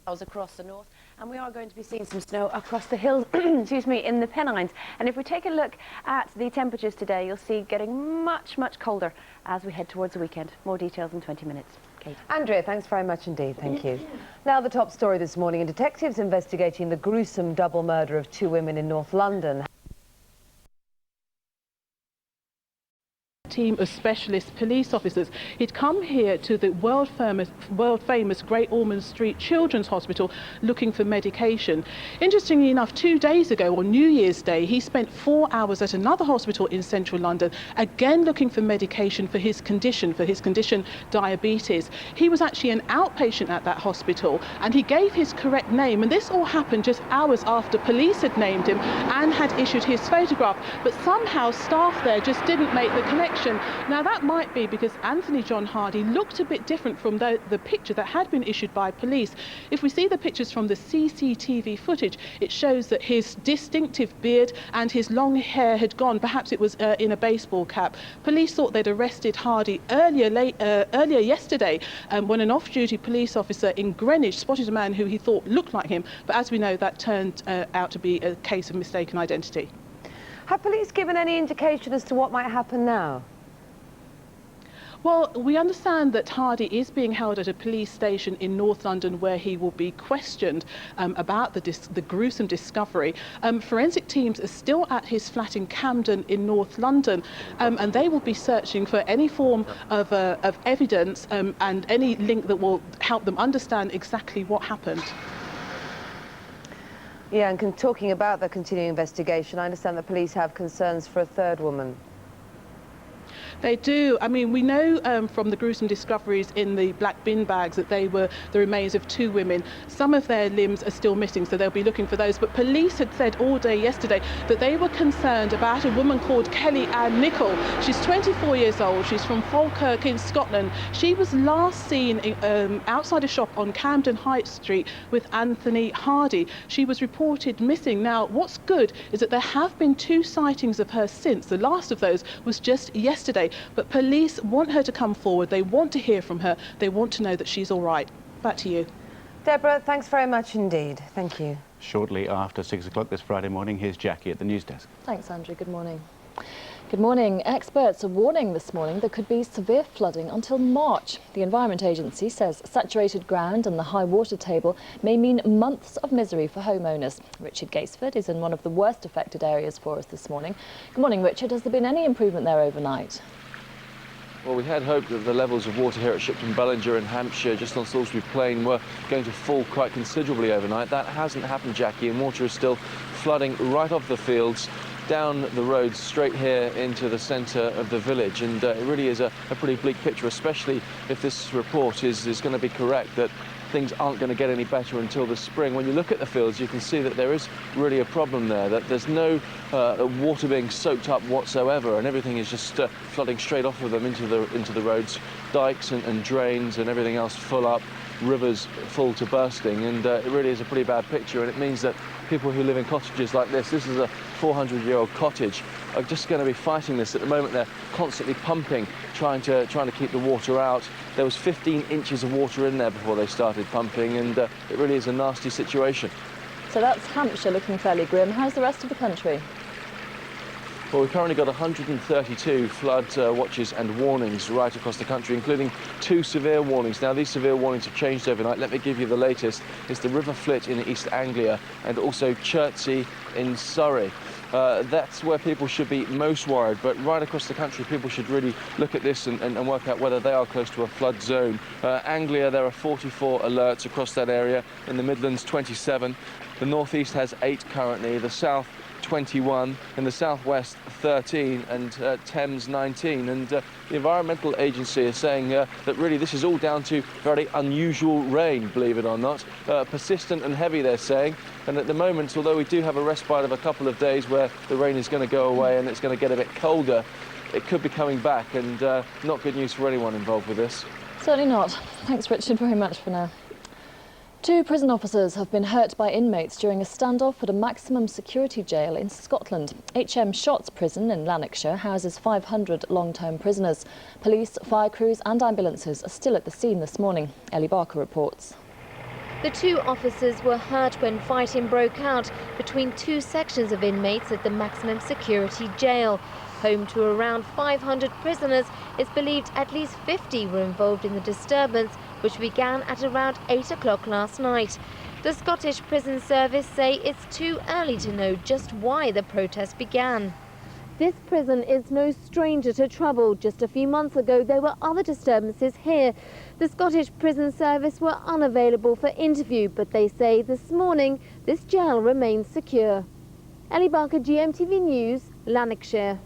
across the north, and we are going to be seeing some snow across the hills excuse me, in the Pennines. And if we take a look at the temperatures today, you'll see getting much colder as we head towards the weekend. More details in 20 minutes. Kate. Andrea, thanks very much indeed. Thank you. Now the top story this morning, and detectives investigating the gruesome double murder of 2 women in North London. Team of specialist police officers. He'd come here to the world famous Great Ormond Street Children's Hospital looking for medication. Interestingly enough, 2 days ago on New Year's Day, he spent 4 hours at another hospital in central London, again looking for medication for his condition diabetes. He was actually an outpatient at that hospital, and he gave his correct name, and this all happened just hours after police had named him and had issued his photograph, but somehow staff there just didn't make the connection. Now that might be because Anthony John Hardy looked a bit different from the picture that had been issued by police. If we see the pictures from the CCTV footage, it shows that his distinctive beard and his long hair had gone. Perhaps it was in a baseball cap. Police thought they'd arrested Hardy earlier yesterday when an off-duty police officer in Greenwich spotted a man who he thought looked like him, but as we know, that turned out to be a case of mistaken identity. Have police given any indication as to what might happen now? Well, we understand that Hardy is being held at a police station in North London where he will be questioned about the gruesome discovery. Forensic teams are still at his flat in Camden in North London, and they will be searching for any form of evidence and any link that will help them understand exactly what happened. Yeah, and talking about the continuing investigation, I understand the police have concerns for a 3rd woman. They do. I mean, we know from the gruesome discoveries in the black bin bags that they were the remains of 2 women. Some of their limbs are still missing, so they'll be looking for those. But police had said all day yesterday that they were concerned about a woman called Kelly Ann Nichol. She's 24 years old. She's from Falkirk in Scotland. She was last seen outside a shop on Camden High Street with Anthony Hardy. She was reported missing. Now, what's good is that there have been 2 sightings of her since. The last of those was just yesterday. But police want her to come forward. They want to hear from her. They want to know that she's all right. Back to you. Deborah, thanks very much indeed. Thank you. Shortly after 6 o'clock this Friday morning, here's Jackie at the news desk. Thanks, Andrew. Good morning. Good morning. Experts are warning this morning there could be severe flooding until March. The Environment Agency says saturated ground and the high water table may mean months of misery for homeowners. Richard Gaisford is in one of the worst affected areas for us this morning. Good morning, Richard. Has there been any improvement there overnight? Well, we had hoped that the levels of water here at Shipton Bellinger in Hampshire, just on Salisbury Plain, were going to fall quite considerably overnight. That hasn't happened, Jackie, and water is still flooding right off the fields, down the roads, straight here into the centre of the village. And it really is a pretty bleak picture, especially if this report is going to be correct, that things aren't going to get any better until the spring. When you look at the fields, you can see that there is really a problem there, that there's no water being soaked up whatsoever, and everything is just flooding straight off of them into the roads. Dikes and drains and everything else full up, rivers full to bursting, and it really is a pretty bad picture. And it means that people who live in cottages like this is a 400-year-old cottage, are just going to be fighting this. At the moment they're constantly pumping, trying to keep the water out. There was 15 inches of water in there before they started pumping, and it really is a nasty situation. So that's Hampshire looking fairly grim. How's the rest of the country? Well, we've currently got 132 flood watches and warnings right across the country, including 2 severe warnings. Now, these severe warnings have changed overnight. Let me give you the latest. It's the River Flit in East Anglia and also Chertsey in Surrey. That's where people should be most worried, but right across the country people should really look at this and work out whether they are close to a flood zone. Anglia, there are 44 alerts across that area. In the Midlands, 27. The northeast has 8 currently, the south 21, in the southwest 13, and Thames 19. And the Environmental Agency is saying that really this is all down to very unusual rain, believe it or not. Persistent and heavy, they're saying. And at the moment, although we do have a respite of a couple of days where the rain is going to go away and it's going to get a bit colder, it could be coming back, and not good news for anyone involved with this. Certainly not. Thanks, Richard, very much for now. 2 prison officers have been hurt by inmates during a standoff at a maximum security jail in Scotland. HM Shotts Prison in Lanarkshire houses 500 long-term prisoners. Police, fire crews and ambulances are still at the scene this morning. Ellie Barker reports. The two officers were hurt when fighting broke out between two sections of inmates at the maximum security jail. Home to around 500 prisoners, it's believed at least 50 were involved in the disturbance, which began at around 8 o'clock last night. The Scottish Prison Service say it's too early to know just why the protest began. This prison is no stranger to trouble. Just a few months ago, there were other disturbances here. The Scottish Prison Service were unavailable for interview, but they say this morning this jail remains secure. Ellie Barker, GMTV News, Lanarkshire.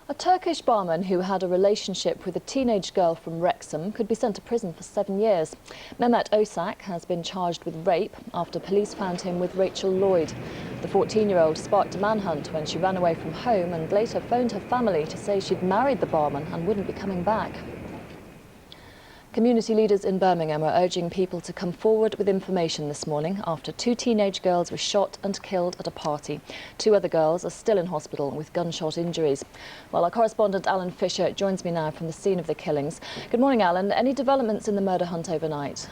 A Turkish barman who had a relationship with a teenage girl from Wrexham could be sent to prison for 7 years. Mehmet Osak has been charged with rape after police found him with Rachel Lloyd. The 14-year-old sparked a manhunt when she ran away from home and later phoned her family to say she'd married the barman and wouldn't be coming back. Community leaders in Birmingham are urging people to come forward with information this morning after two teenage girls were shot and killed at a party. Two other girls are still in hospital with gunshot injuries. Well, our correspondent Alan Fisher joins me now from the scene of the killings. Good morning, Alan. Any developments in the murder hunt overnight?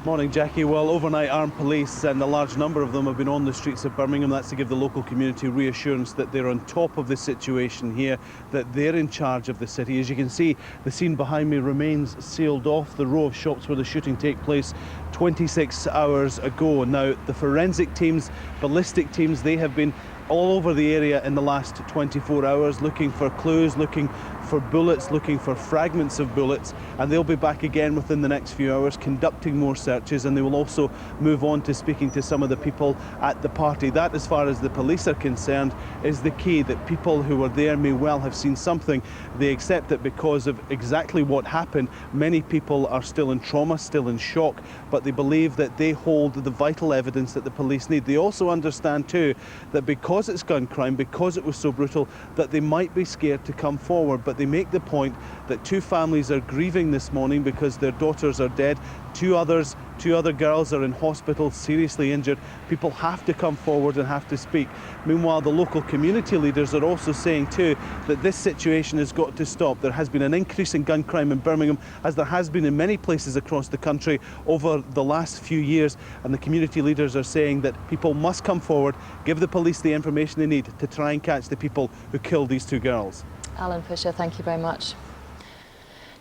Morning, Jackie. Well, overnight armed police and a large number of them have been on the streets of Birmingham. That's to give the local community reassurance that they're on top of the situation here, that they're in charge of the city. As you can see, the scene behind me remains sealed off, the row of shops where the shooting took place 26 hours ago. Now, the forensic teams, ballistic teams, they have been all over the area in the last 24 hours looking for clues, looking for bullets, looking for fragments of bullets, and they'll be back again within the next few hours conducting more searches, and they will also move on to speaking to some of the people at the party. That, as far as the police are concerned, is the key, that people who were there may well have seen something. They accept that because of exactly what happened, many people are still in trauma, still in shock, but they believe that they hold the vital evidence that the police need. They also understand too that because it's gun crime, because it was so brutal, that they might be scared to come forward, but they make the point that two families are grieving this morning because their daughters are dead. Two other girls are in hospital, seriously injured. People have to come forward and have to speak. Meanwhile, the local community leaders are also saying too that this situation has got to stop. There has been an increase in gun crime in Birmingham, as there has been in many places across the country over the last few years, and the community leaders are saying that people must come forward, give the police the information they need to try and catch the people who killed these two girls. Alan Fisher, thank you very much.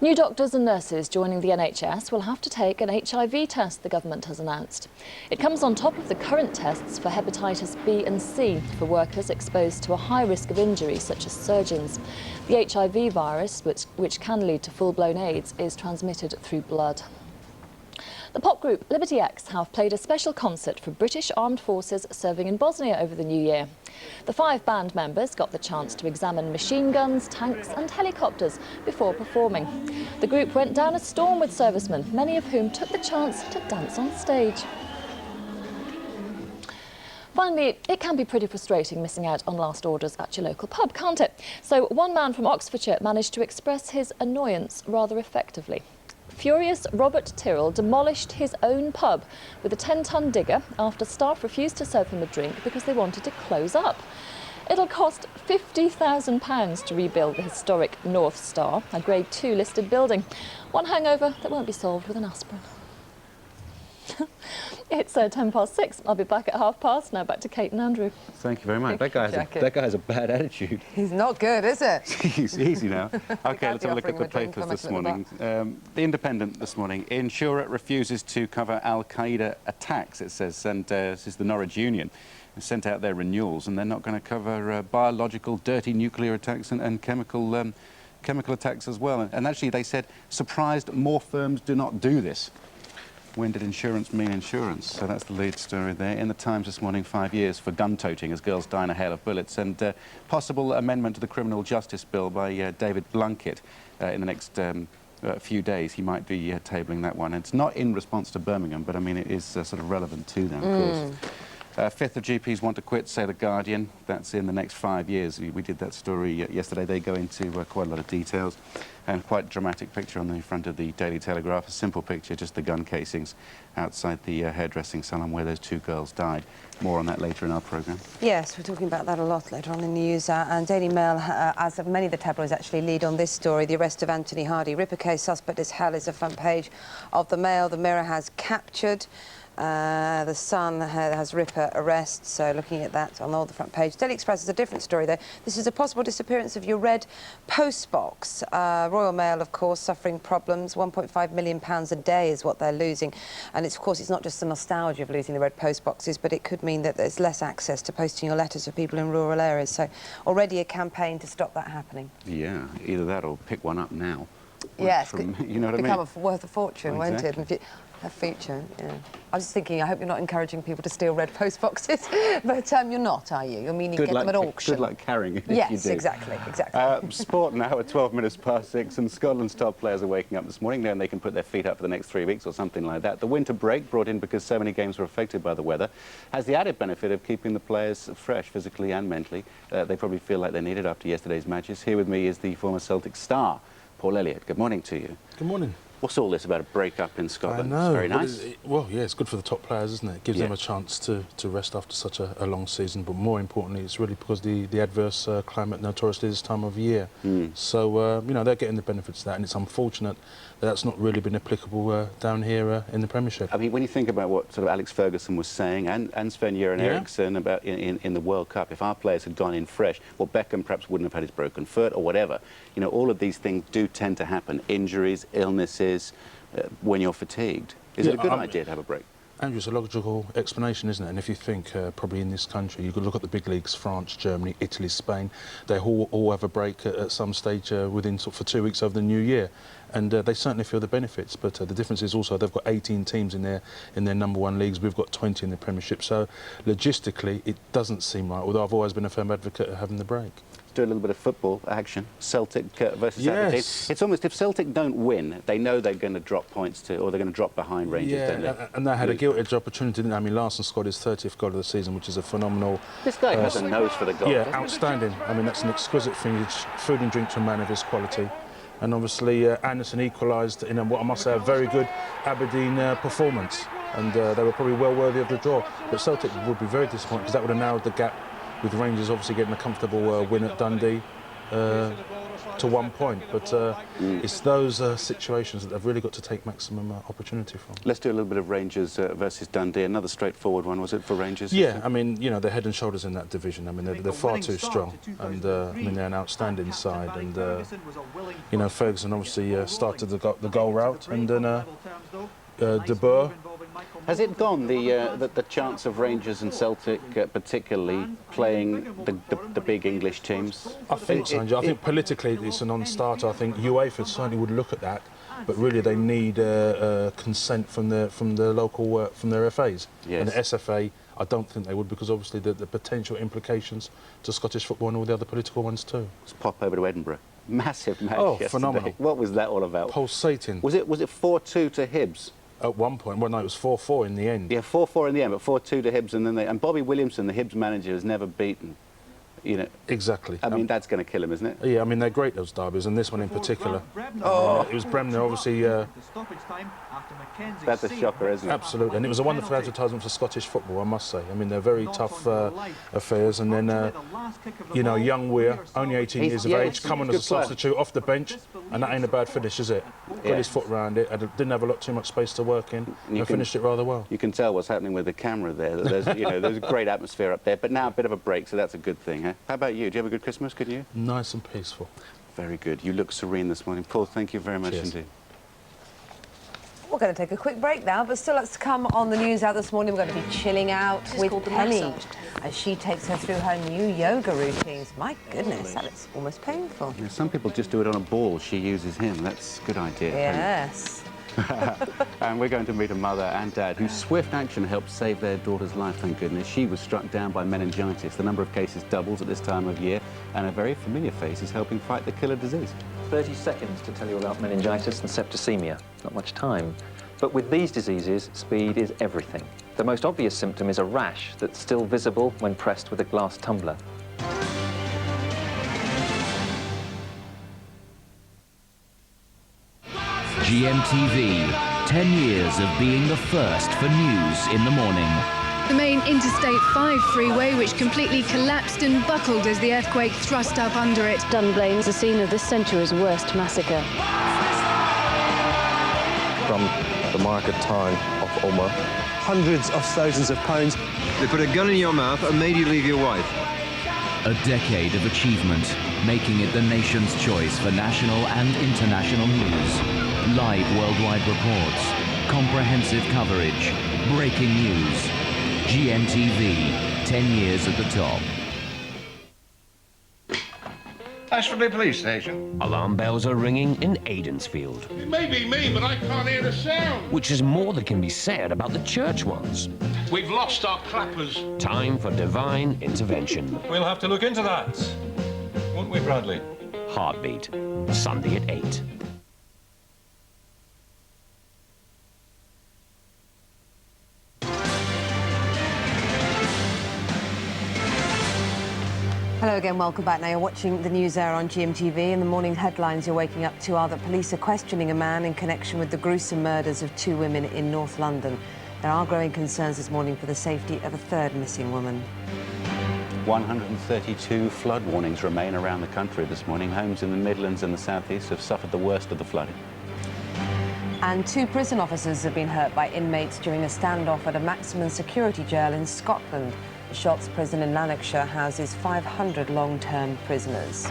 New doctors and nurses joining the NHS will have to take an HIV test, the government has announced. It comes on top of the current tests for hepatitis B and C for workers exposed to a high risk of injury, such as surgeons. The HIV virus, which can lead to full-blown AIDS, is transmitted through blood. The pop group Liberty X have played a special concert for British Armed Forces serving in Bosnia over the new year. The 5 band members got the chance to examine machine guns, tanks and helicopters before performing. The group went down a storm with servicemen, many of whom took the chance to dance on stage. Finally, it can be pretty frustrating missing out on last orders at your local pub, can't it? So one man from Oxfordshire managed to express his annoyance rather effectively. Furious Robert Tyrrell demolished his own pub with a 10-ton digger after staff refused to serve him a drink because they wanted to close up. It'll cost £50,000 to rebuild the historic North Star, a Grade 2 listed building. One hangover that won't be solved with an aspirin. It's 6:10. I'll be back at 6:30 now. Back to Kate and Andrew. Thank you very much. That guy has a bad attitude. He's not good, is it? He's easy now. OK, let's have a look at the papers this morning. The Independent this morning. Insurer refuses to cover Al-Qaeda attacks, it says, and this is the Norwich Union. They sent out their renewals, and they're not going to cover biological, dirty nuclear attacks and chemical attacks as well. And actually, they said, surprised more firms do not do this. When did insurance mean insurance? So that's the lead story there. In the Times this morning, 5 years for gun toting as girls die in a hail of bullets, and possible amendment to the Criminal Justice Bill by David Blunkett in the next few days. He might be tabling that one. It's not in response to Birmingham, but I mean it is sort of relevant to them, of course. A fifth of GPs want to quit, say The Guardian. That's in the next 5 years. We did that story yesterday. They go into quite a lot of details, and quite a dramatic picture on the front of the Daily Telegraph. A simple picture, just the gun casings outside the hairdressing salon where those 2 girls died. More on that later in our programme. Yes, we're talking about that a lot later on in the news. And Daily Mail, as of many of the tabloids, actually lead on this story. The arrest of Anthony Hardy. Ripper case suspect as hell is the front page of the Mail. The Mirror has captured. The Sun has Ripper arrest, so looking at that on all the front page. Daily Express is a different story, though. This is a possible disappearance of your red post box. Royal Mail, of course, suffering problems. £1.5 million a day is what they're losing. And it's, of course, it's not just the nostalgia of losing the red post boxes, but it could mean that there's less access to posting your letters for people in rural areas. So already a campaign to stop that happening. Yeah, either that or pick one up now. Yes, you know what I mean? Become worth a fortune, Exactly. won't it? A feature, yeah. I was just thinking, I hope you're not encouraging people to steal red post boxes, but you're not, are you? You're meaning get them at auction. Good luck carrying it yes, if you do. exactly. Sport now at 12 minutes past 6, and Scotland's top players are waking up this morning, knowing they can put their feet up for the next 3 weeks or something like that. The winter break, brought in because so many games were affected by the weather, has the added benefit of keeping the players fresh physically and mentally. They probably feel like they need it after yesterday's matches. Here with me is the former Celtic star, Paul Elliott. Good morning to you. Good morning. What's all this about a break-up in Scotland? I know. It's very nice. Well, yeah, it's good for the top players, isn't it? It gives them a chance to rest after such a long season, but more importantly, it's really because the adverse climate notoriously this time of year. So, you know, they're getting the benefits of that, and it's unfortunate that that's not really been applicable down here in the Premiership. I mean, when you think about what sort of Alex Ferguson was saying, and Sven-Göran Eriksson about in the World Cup, if our players had gone in fresh, well, Beckham perhaps wouldn't have had his broken foot or whatever. You know, all of these things do tend to happen. Injuries, illnesses, when you're fatigued. Is it a good idea to have a break? Andrew, it's a logical explanation, isn't it? And if you think probably in this country, you could look at the big leagues, France, Germany, Italy, Spain, they all have a break at some stage within for 2 weeks over the new year. And they certainly feel the benefits, but the difference is also they've got 18 teams in their #1 leagues. We've got 20 in the Premiership. So logistically, it doesn't seem right, although I've always been a firm advocate of having the break. Let's do a little bit of football action. Celtic versus Aberdeen. It's almost, if Celtic don't win, they know they're going to drop points to, or they're going to drop behind Rangers, don't they? And they had a gilt-edged opportunity, didn't they? I mean, Larsson scored his 30th goal of the season, which is a phenomenal... This guy has a nose for the goal. Yeah, outstanding. I mean, that's an exquisite thing. It's food and drink to a man of his quality. And obviously, Anderson equalised in what I must say a very good Aberdeen performance. And they were probably well worthy of the draw. But Celtic would be very disappointed because that would have narrowed the gap with Rangers obviously getting a comfortable win at Dundee to 1 point. But it's those situations that they've really got to take maximum opportunity from. Let's do a little bit of Rangers versus Dundee. Another straighthtforward one, was it, for Rangers? Yeah, I mean, you know, they're head and shoulders in that division. I mean, they're far too strong. And, I mean, they're an outstanding side. And, you know, Ferguson obviously started the goal route. And then De Boer. Has it gone, the chance of Rangers and Celtic particularly playing the big English teams? I think so, Andrew. I think politically it's a non-starter. I think UEFA certainly would look at that, but really they need consent from the local from their FAs. Yes. And the SFA, I don't think they would, because obviously the potential implications to Scottish football and all the other political ones too. Let's pop over to Edinburgh. Massive match yesterday. Phenomenal. What was that all about? Pulsating. Was it 4-2 to Hibs? At one point, well, no, it was 4-4 in the end. Yeah, 4-4 in the end, but 4-2 to Hibs, and Bobby Williamson, the Hibs manager, has never beaten. You know, exactly. I mean, that's going to kill him, isn't it? Yeah, I mean, they're great, those derbies, and this one in particular. It was Bremner, obviously. That's a shocker, isn't it? Absolutely, and it was a wonderful advertisement for Scottish football, I must say. I mean, they're very tough affairs, and then, you know, young Weir, only 18 years of age, coming as a substitute off the bench, and that ain't a bad finish, is it? Got his foot round it, didn't have too much space to work in, and finished it rather well. You can tell what's happening with the camera there. That there's, you know, there's a great atmosphere up there, but now a bit of a break, so that's a good thing, huh? How about you? Did you have a good Christmas, couldn't you? Nice and peaceful. Very good. You look serene this morning. Paul, thank you very much indeed. We're going to take a quick break now, but still lots to come on the news out this morning. We're going to be chilling out with Penny as she takes her through her new yoga routines. My goodness, that is almost painful. Yeah, some people just do it on a ball. She uses him. That's a good idea. Yes. And we're going to meet a mother and dad whose swift action helped save their daughter's life, thank goodness. She was struck down by meningitis. The number of cases doubles at this time of year, and a very familiar face is helping fight the killer disease. 30 seconds to tell you about meningitis and septicemia. Not much time. But with these diseases, speed is everything. The most obvious symptom is a rash that's still visible when pressed with a glass tumbler. GMTV, 10 years of being the first for news in the morning. The main Interstate 5 freeway, which completely collapsed and buckled as the earthquake thrust up under it. Dunblane is the scene of this century's worst massacre. From the market town of Omagh. Hundreds of thousands of pounds. They put a gun in your mouth and made you leave your wife. A decade of achievement, making it the nation's choice for national and international news. Live worldwide reports, comprehensive coverage, breaking news. GMTV, 10 years at the top. Ashford Police Station. Alarm bells are ringing in Aidensfield. It may be me, but I can't hear the sound. Which is more than can be said about the church ones. We've lost our clappers. Time for divine intervention. We'll have to look into that, won't we, Bradley? Heartbeat, Sunday at 8. Hello again, welcome back. Now you're watching the News Hour on GMTV. In the morning headlines you're waking up to are that police are questioning a man in connection with the gruesome murders of 2 women in North London. There are growing concerns this morning for the safety of a third missing woman. 132 flood warnings remain around the country this morning. Homes in the Midlands and the South East have suffered the worst of the flooding. And 2 prison officers have been hurt by inmates during a standoff at a maximum security jail in Scotland. The Shotts prison in Lanarkshire houses 500 long-term prisoners.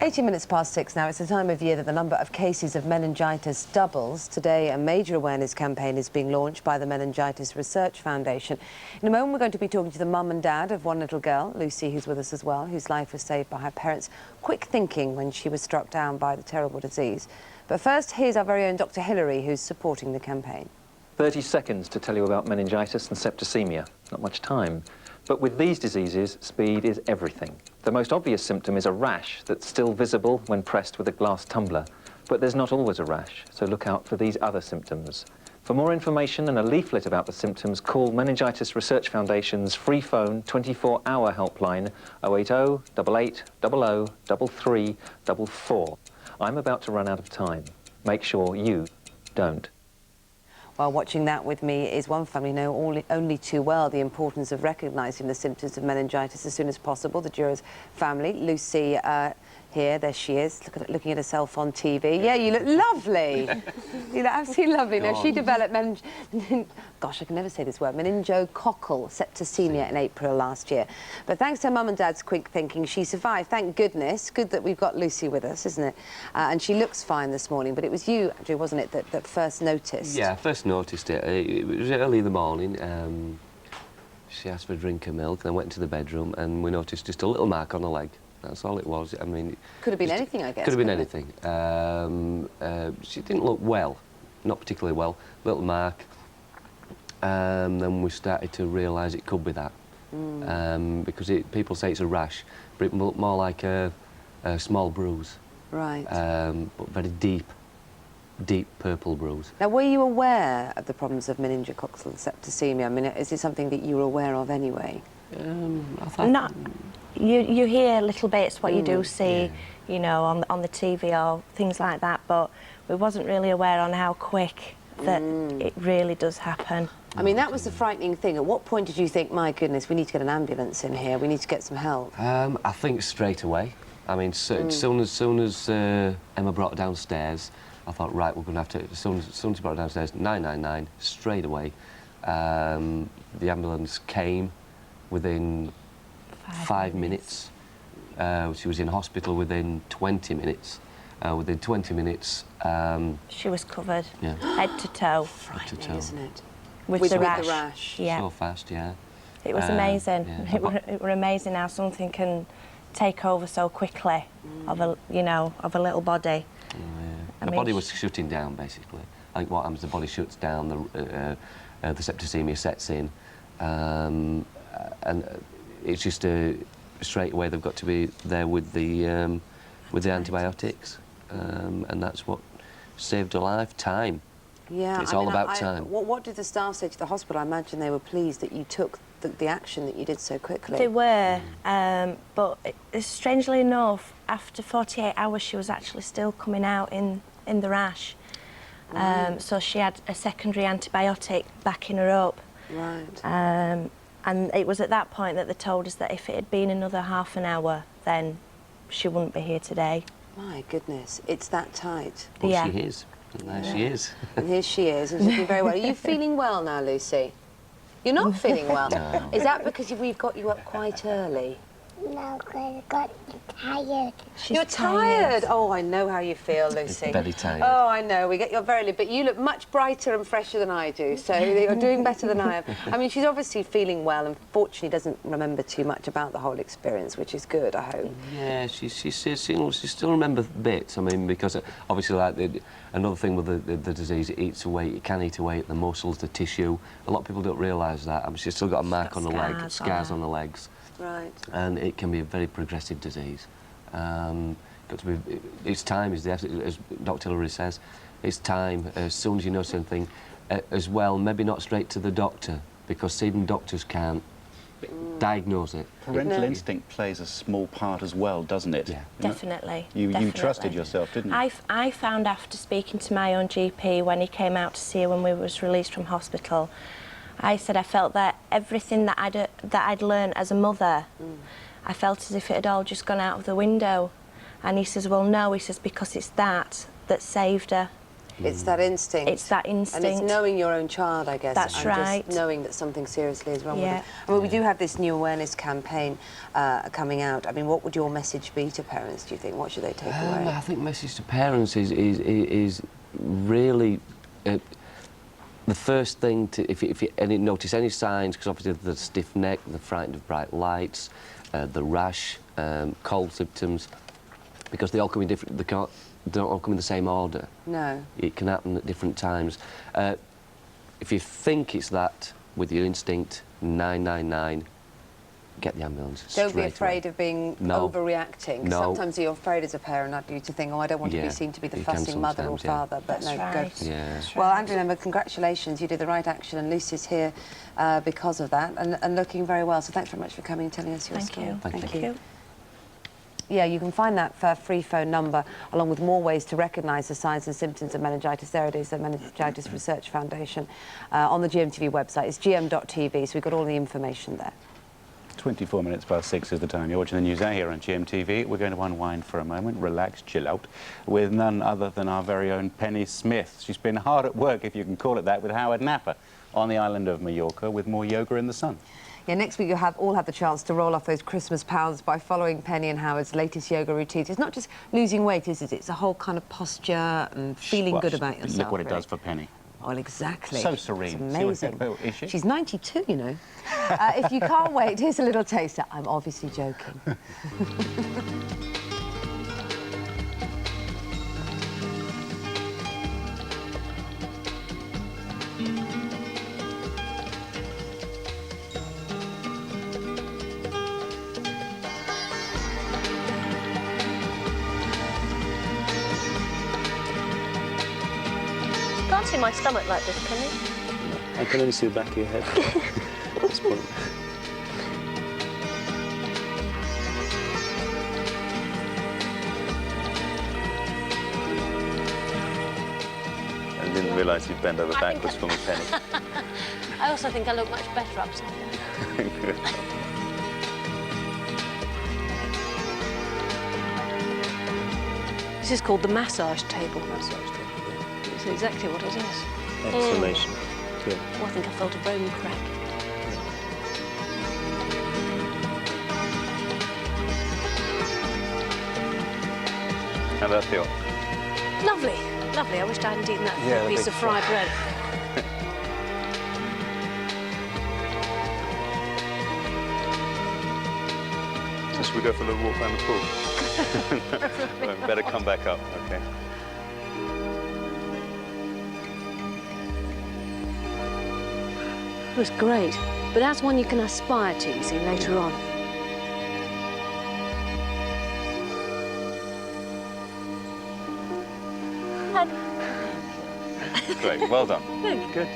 18 minutes past 6 now. It's the time of year that the number of cases of meningitis doubles. Today, a major awareness campaign is being launched by the Meningitis Research Foundation. In a moment, we're going to be talking to the mum and dad of one little girl, Lucy, who's with us as well, whose life was saved by her parents' quick thinking when she was struck down by the terrible disease. But first, here's our very own Dr. Hillary, who's supporting the campaign. 30 seconds to tell you about meningitis and septicemia. Not much time. But with these diseases, speed is everything. The most obvious symptom is a rash that's still visible when pressed with a glass tumbler. But there's not always a rash, so look out for these other symptoms. For more information and a leaflet about the symptoms, call Meningitis Research Foundation's free phone 24-hour helpline 080 88 00 3344. I'm about to run out of time. Make sure you don't. Well, watching that with me is one family know only too well the importance of recognising the symptoms of meningitis as soon as possible. The Jurors family, Lucy here, there she is, looking at herself on TV. Yeah, you look lovely. You look absolutely lovely. Now, she developed gosh, I can never say this word, meningococcal septicemia in April last year. But thanks to her mum and dad's quick thinking, she survived. Thank goodness. Good that we've got Lucy with us, isn't it? And she looks fine this morning. But it was you, Andrew, wasn't it, that first noticed? Yeah, I first noticed it. It was early in the morning. She asked for a drink of milk, and I went into the bedroom, and we noticed just a little mark on her leg. That's all it was. I mean... Could have been anything, I guess. Could have been anything. She didn't look well, not particularly well. Little mark. Then we started to realise it could be that. Because people say it's a rash, but it looked more like a small bruise. Right. But very deep purple bruise. Now, were you aware of the problems of meningococcal septicemia? I mean, is it something that you were aware of anyway? I thought... You hear little bits, what you do see, you know, on the TV or things like that, but we wasn't really aware on how quick that it really does happen. I mean, that was the frightening thing. At what point did you think, my goodness, we need to get an ambulance in here, we need to get some help? I think straight away. I mean, as soon as Emma brought her downstairs, I thought, right, we're going to have to, as soon as she brought her downstairs, 999, straight away. The ambulance came within 5 minutes. She was in hospital within 20 minutes. Within 20 minutes... she was covered, head to toe. Frightening, isn't it? With the rash. Yeah. So fast, yeah. It was amazing. Yeah. It were amazing how something can take over so quickly of a little body. The body was shutting down, basically. I think what happens, the body shuts down, the septicemia sets in, and it's just straight away they've got to be there with the antibiotics, and that's what saved her life. Time. Yeah, It's all about time. What did the staff say to the hospital? I imagine they were pleased that you took the action that you did so quickly. They were, but strangely enough, after 48 hours, she was actually still coming out in the rash. So she had a secondary antibiotic backing her up. Right. And it was at that point that they told us that if it had been another half an hour, then she wouldn't be here today. My goodness, it's that tight. Well, yeah. she is. And there she is. And here she is, and she's looking very well. Are you feeling well now, Lucy? You're not feeling well? No. Is that because we've got you up quite early? No, because I got tired. You're tired. Oh, I know how you feel, Lucy. Very tired. Oh, I know. We get you up very late, but you look much brighter and fresher than I do, so you're doing better than I am. I mean, she's obviously feeling well and fortunately doesn't remember too much about the whole experience, which is good, I hope. Yeah, she still remembers bits. I mean, because obviously, like another thing with the disease, it eats away. It can eat away at the muscles, the tissue. A lot of people don't realise that. I mean, she's still got a mark on the leg, scars on the legs. Right. And it can be a very progressive disease. Got to be, it's time, as Dr. Hillary says, it's time. As soon as you know something, as well, maybe not straight to the doctor, because even doctors can't diagnose it. Parental instinct plays a small part as well, doesn't it? Yeah. Definitely. You trusted yourself, didn't you? I found after speaking to my own GP when he came out to see her when we was released from hospital, I said I felt that everything that I'd learned as a mother, I felt as if it had all just gone out of the window. And he says, well, no, he says, because it's that saved her. It's that instinct. It's that instinct. And it's knowing your own child, I guess. That's right. Just knowing that something seriously is wrong with Yeah. them. I mean, we do have this new awareness campaign coming out. I mean, what would your message be to parents, do you think? What should they take away? I think message to parents is really... the first thing to, if you notice any signs, because obviously the stiff neck, the frightened of bright lights, the rash, cold symptoms, because they all come in different, they don't all come in the same order. No. It can happen at different times. If you think it's that, with your instinct, 999, get the ambulance Don't be straight afraid away. of being No. overreacting. No. Sometimes you're afraid as a parent, aren't you, to think, oh, I don't want to be seen to be the you can fussing mother or sometimes, yeah. father. But That's no, right. good. Yeah. Well, Andrew and Emma, congratulations. You did the right action, and Lucy's here because of that, and looking very well. So thanks very much for coming and telling us your story. Thank you. Yeah, you can find that free phone number, along with more ways to recognise the signs and symptoms of meningitis. There it is, the Meningitis Research Foundation, on the GMTV website. It's gm.tv, so we've got all the information there. 24 minutes past 6 is the time. You're watching the news out here on GMTV. We're going to unwind for a moment, relax, chill out, with none other than our very own Penny Smith. She's been hard at work, if you can call it that, with Howard Napper on the island of Mallorca with more yoga in the sun. Yeah, next week you'll all have the chance to roll off those Christmas pounds by following Penny and Howard's latest yoga routines. It's not just losing weight, is it? It's a whole kind of posture and feeling good about yourself. Look what it really. does for Penny. Well, exactly. So serene. It's amazing. Is she? She's 92, you know. If you can't wait, here's a little taster. I'm obviously joking. I can't see my stomach like this, can you? I can only see the back of your head at this point. I didn't realise you'd bend over backwards for me, Penny. I also think I look much better upside down. Good. This is called the massage table. It's exactly what it is. Exclamation. Good. Oh, I think I felt a bone crack. How about feel? Lovely, lovely. I wished I hadn't eaten that Yeah, piece big of fried bread. So should we go for a little walk around the pool? Well, better come back up, okay? It was great, but that's one you can aspire to, you see, later on. great. Well done. Thank you. Good.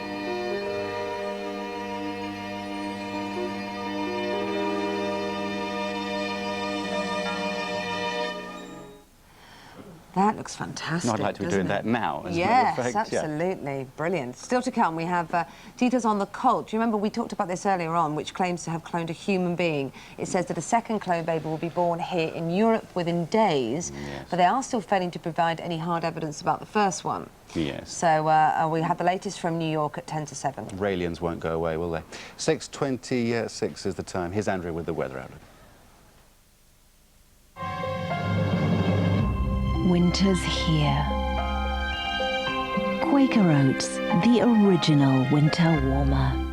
That looks fantastic. No, I'd like to be doing that now, as a yes, matter of fact. absolutely. Yeah. Brilliant. Still to come, we have details on the cult. Do you remember we talked about this earlier on, which claims to have cloned a human being? It says that a second clone baby will be born here in Europe within days, but they are still failing to provide any hard evidence about the first one. Yes. So we have the latest from New York at 10 to 7. Raelians won't go away, will they? 6:26 is the time. Here's Andrew with the weather outlook. Winter's here. Quaker Oats, the original winter warmer.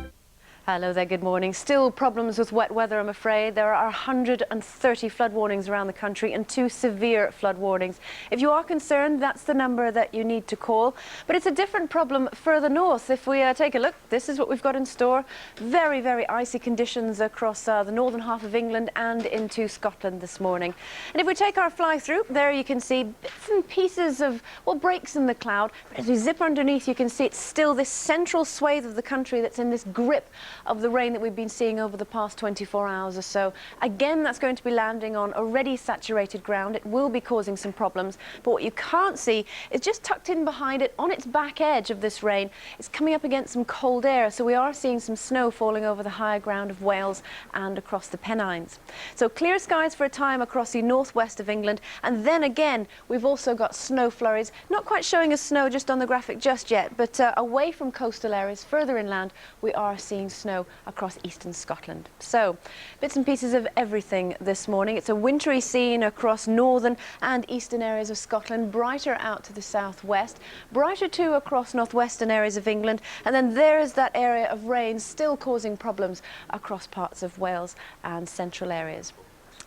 Hello there, good morning. Still problems with wet weather, I'm afraid. There are 130 flood warnings around the country and 2 severe flood warnings. If you are concerned, that's the number that you need to call. But it's a different problem further north. If we take a look, this is what we've got in store. Very, very icy conditions across the northern half of England and into Scotland this morning. And if we take our fly through, there you can see bits and pieces of, well, breaks in the cloud. But as we zip underneath, you can see it's still this central swathe of the country that's in this grip of the rain that we've been seeing over the past 24 hours or so. Again, that's going to be landing on already saturated ground. It will be causing some problems, but what you can't see is just tucked in behind it, on its back edge of this rain, it's coming up against some cold air, so we are seeing some snow falling over the higher ground of Wales and across the Pennines. So clear skies for a time across the northwest of England, and then again we've also got snow flurries, not quite showing us snow just on the graphic just yet, but away from coastal areas further inland we are seeing snow across eastern Scotland. So bits and pieces of everything this morning. It's a wintry scene across northern and eastern areas of Scotland, brighter out to the southwest, brighter too across northwestern areas of England, and then there's that area of rain still causing problems across parts of Wales and central areas.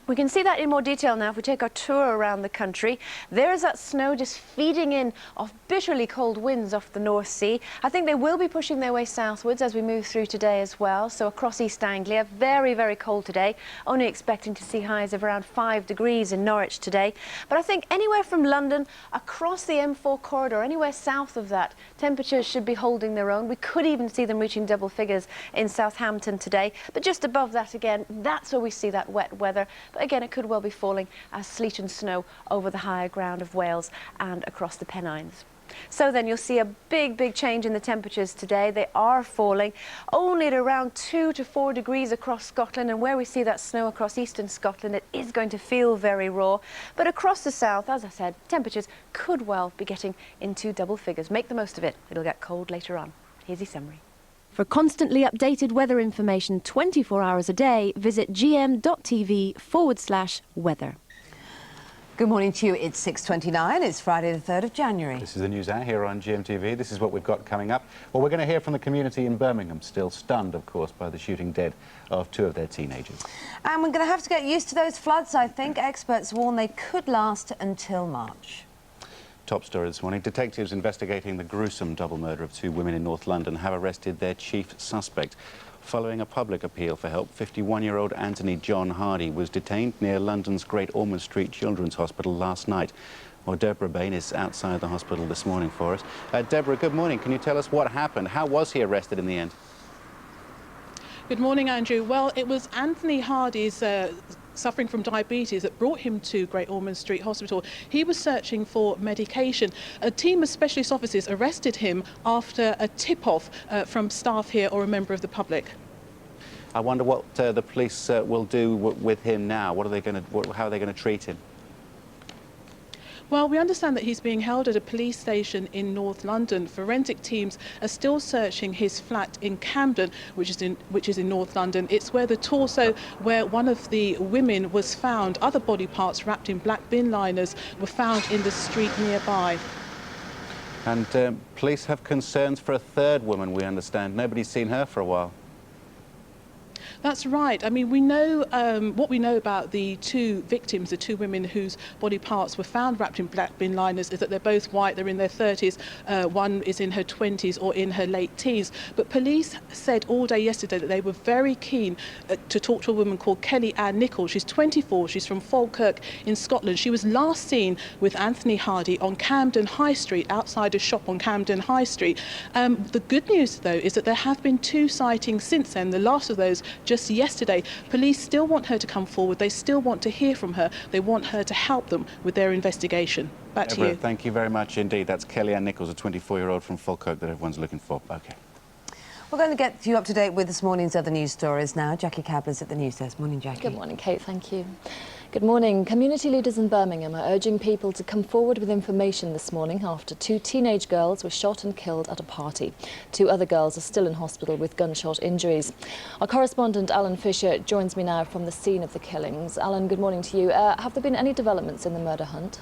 We can see that in more detail now if we take our tour around the country. There's that snow just feeding in off bitterly cold winds off the North Sea. I think they will be pushing their way southwards as we move through today as well. So across East Anglia, very, very cold today. Only expecting to see highs of around 5 degrees in Norwich today. But I think anywhere from London across the M4 corridor, anywhere south of that, temperatures should be holding their own. We could even see them reaching double figures in Southampton today. But just above that again, that's where we see that wet weather. But again, it could well be falling as sleet and snow over the higher ground of Wales and across the Pennines. So then you'll see a big change in the temperatures today. They are falling only at around 2 to 4 degrees across Scotland, and where we see that snow across eastern Scotland, it is going to feel very raw. But across the south, as I said, temperatures could well be getting into double figures. Make the most of it. It'll get cold later on. Here's your summary. For constantly updated weather information 24 hours a day, visit gm.tv/weather. Good morning to you. It's 6:29. It's Friday the 3rd of January. This is the news hour here on GMTV. This is what we've got coming up. Well, we're going to hear from the community in Birmingham, still stunned, of course, by the shooting dead of 2 of their teenagers. And we're going to have to get used to those floods, I think. Experts warn they could last until March. Top story this morning. Detectives investigating the gruesome double murder of 2 women in North London have arrested their chief suspect. Following a public appeal for help, 51-year-old Anthony John Hardy was detained near London's Great Ormond Street Children's Hospital last night. Well, Deborah Bain is outside the hospital this morning for us. Deborah, good morning. Can you tell us what happened? How was he arrested in the end? Good morning, Andrew. Well, it was Anthony Hardy's suffering from diabetes that brought him to Great Ormond Street Hospital. He was searching for medication. A team of specialist officers arrested him after a tip-off from staff here or a member of the public. I wonder what the police will do with him now. What are they going to? How are they going to treat him? Well, we understand that he's being held at a police station in North London. Forensic teams are still searching his flat in Camden, which is in North London. It's where the torso, where one of the women was found. Other body parts wrapped in black bin liners were found in the street nearby. And police have concerns for a 3rd woman, we understand. Nobody's seen her for a while. That's right. I mean, we know what we know about the two victims, the two women whose body parts were found wrapped in black bin liners, is that they're both white, they're in their 30s, one is in her 20s or in her late teens. But police said all day yesterday that they were very keen to talk to a woman called Kelly Ann Nichols. She's 24, she's from Falkirk in Scotland. She was last seen with Anthony Hardy on Camden High Street, outside a shop on Camden High Street. The good news, though, is that there have been 2 sightings since then, the last of those just yesterday. Police still want her to come forward. They still want to hear from her. They want her to help them with their investigation. Back to you. Thank you very much indeed. That's Kelly Ann Nichols, a 24-year-old from Falkirk that everyone's looking for. OK. We're going to get you up to date with this morning's other news stories now. Jackie Cabler's at the news desk. Morning, Jackie. Good morning, Kate. Thank you. Good morning. Community leaders in Birmingham are urging people to come forward with information this morning after 2 teenage girls were shot and killed at a party. 2 other girls are still in hospital with gunshot injuries. Our correspondent Alan Fisher joins me now from the scene of the killings. Alan, good morning to you. Have there been any developments in the murder hunt?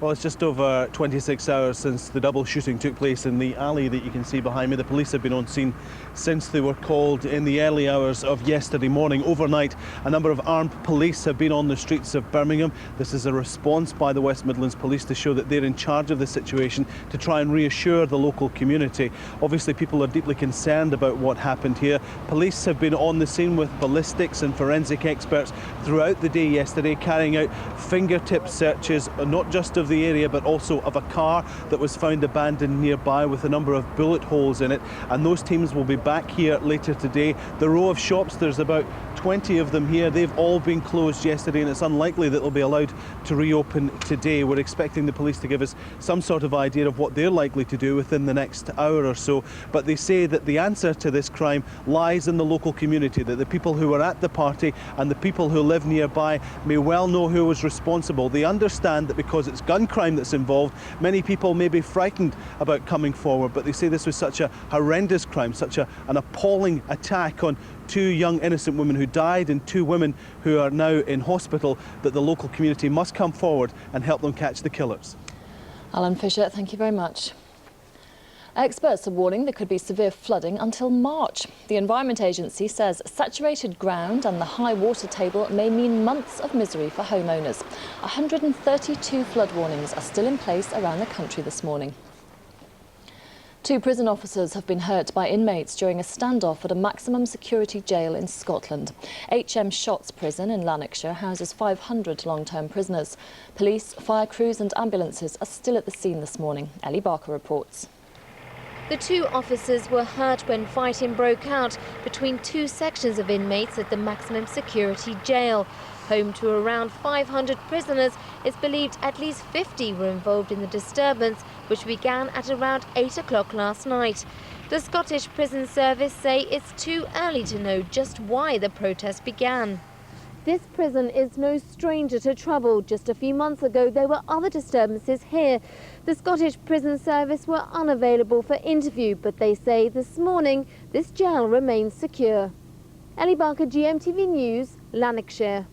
Well, it's just over 26 hours since the double shooting took place in the alley that you can see behind me. The police have been on scene since they were called in the early hours of yesterday morning. Overnight, a number of armed police have been on the streets of Birmingham. This is a response by the West Midlands Police to show that they're in charge of the situation, to try and reassure the local community. Obviously, people are deeply concerned about what happened here. Police have been on the scene with ballistics and forensic experts throughout the day yesterday, carrying out fingertip searches, not just of the area but also of a car that was found abandoned nearby with a number of bullet holes in it, and those teams will be back here later today. The row of shops, there's about 20 of them here, they've all been closed yesterday and it's unlikely that they'll be allowed to reopen today. We're expecting the police to give us some sort of idea of what they're likely to do within the next hour or so, but they say that the answer to this crime lies in the local community, that the people who were at the party and the people who live nearby may well know who was responsible. They understand that because it's gun crime that's involved, many people may be frightened about coming forward, but they say this was such a horrendous crime, such an appalling attack on 2 young innocent women who died and 2 women who are now in hospital, that the local community must come forward and help them catch the killers. Alan Fisher, thank you very much. Experts are warning there could be severe flooding until March. The Environment Agency says saturated ground and the high water table may mean months of misery for homeowners. 132 flood warnings are still in place around the country this morning. 2 prison officers have been hurt by inmates during a standoff at a maximum security jail in Scotland. HM Shotts Prison in Lanarkshire houses 500 long-term prisoners. Police, fire crews and ambulances are still at the scene this morning. Ellie Barker reports. The 2 officers were hurt when fighting broke out between 2 sections of inmates at the maximum security jail. Home to around 500 prisoners, it's believed at least 50 were involved in the disturbance, which began at around 8 o'clock last night. The Scottish Prison Service say it's too early to know just why the protest began. This prison is no stranger to trouble. Just a few months ago, there were other disturbances here. The Scottish Prison Service were unavailable for interview, but they say this morning this jail remains secure. Ellie Barker, GMTV News, Lanarkshire.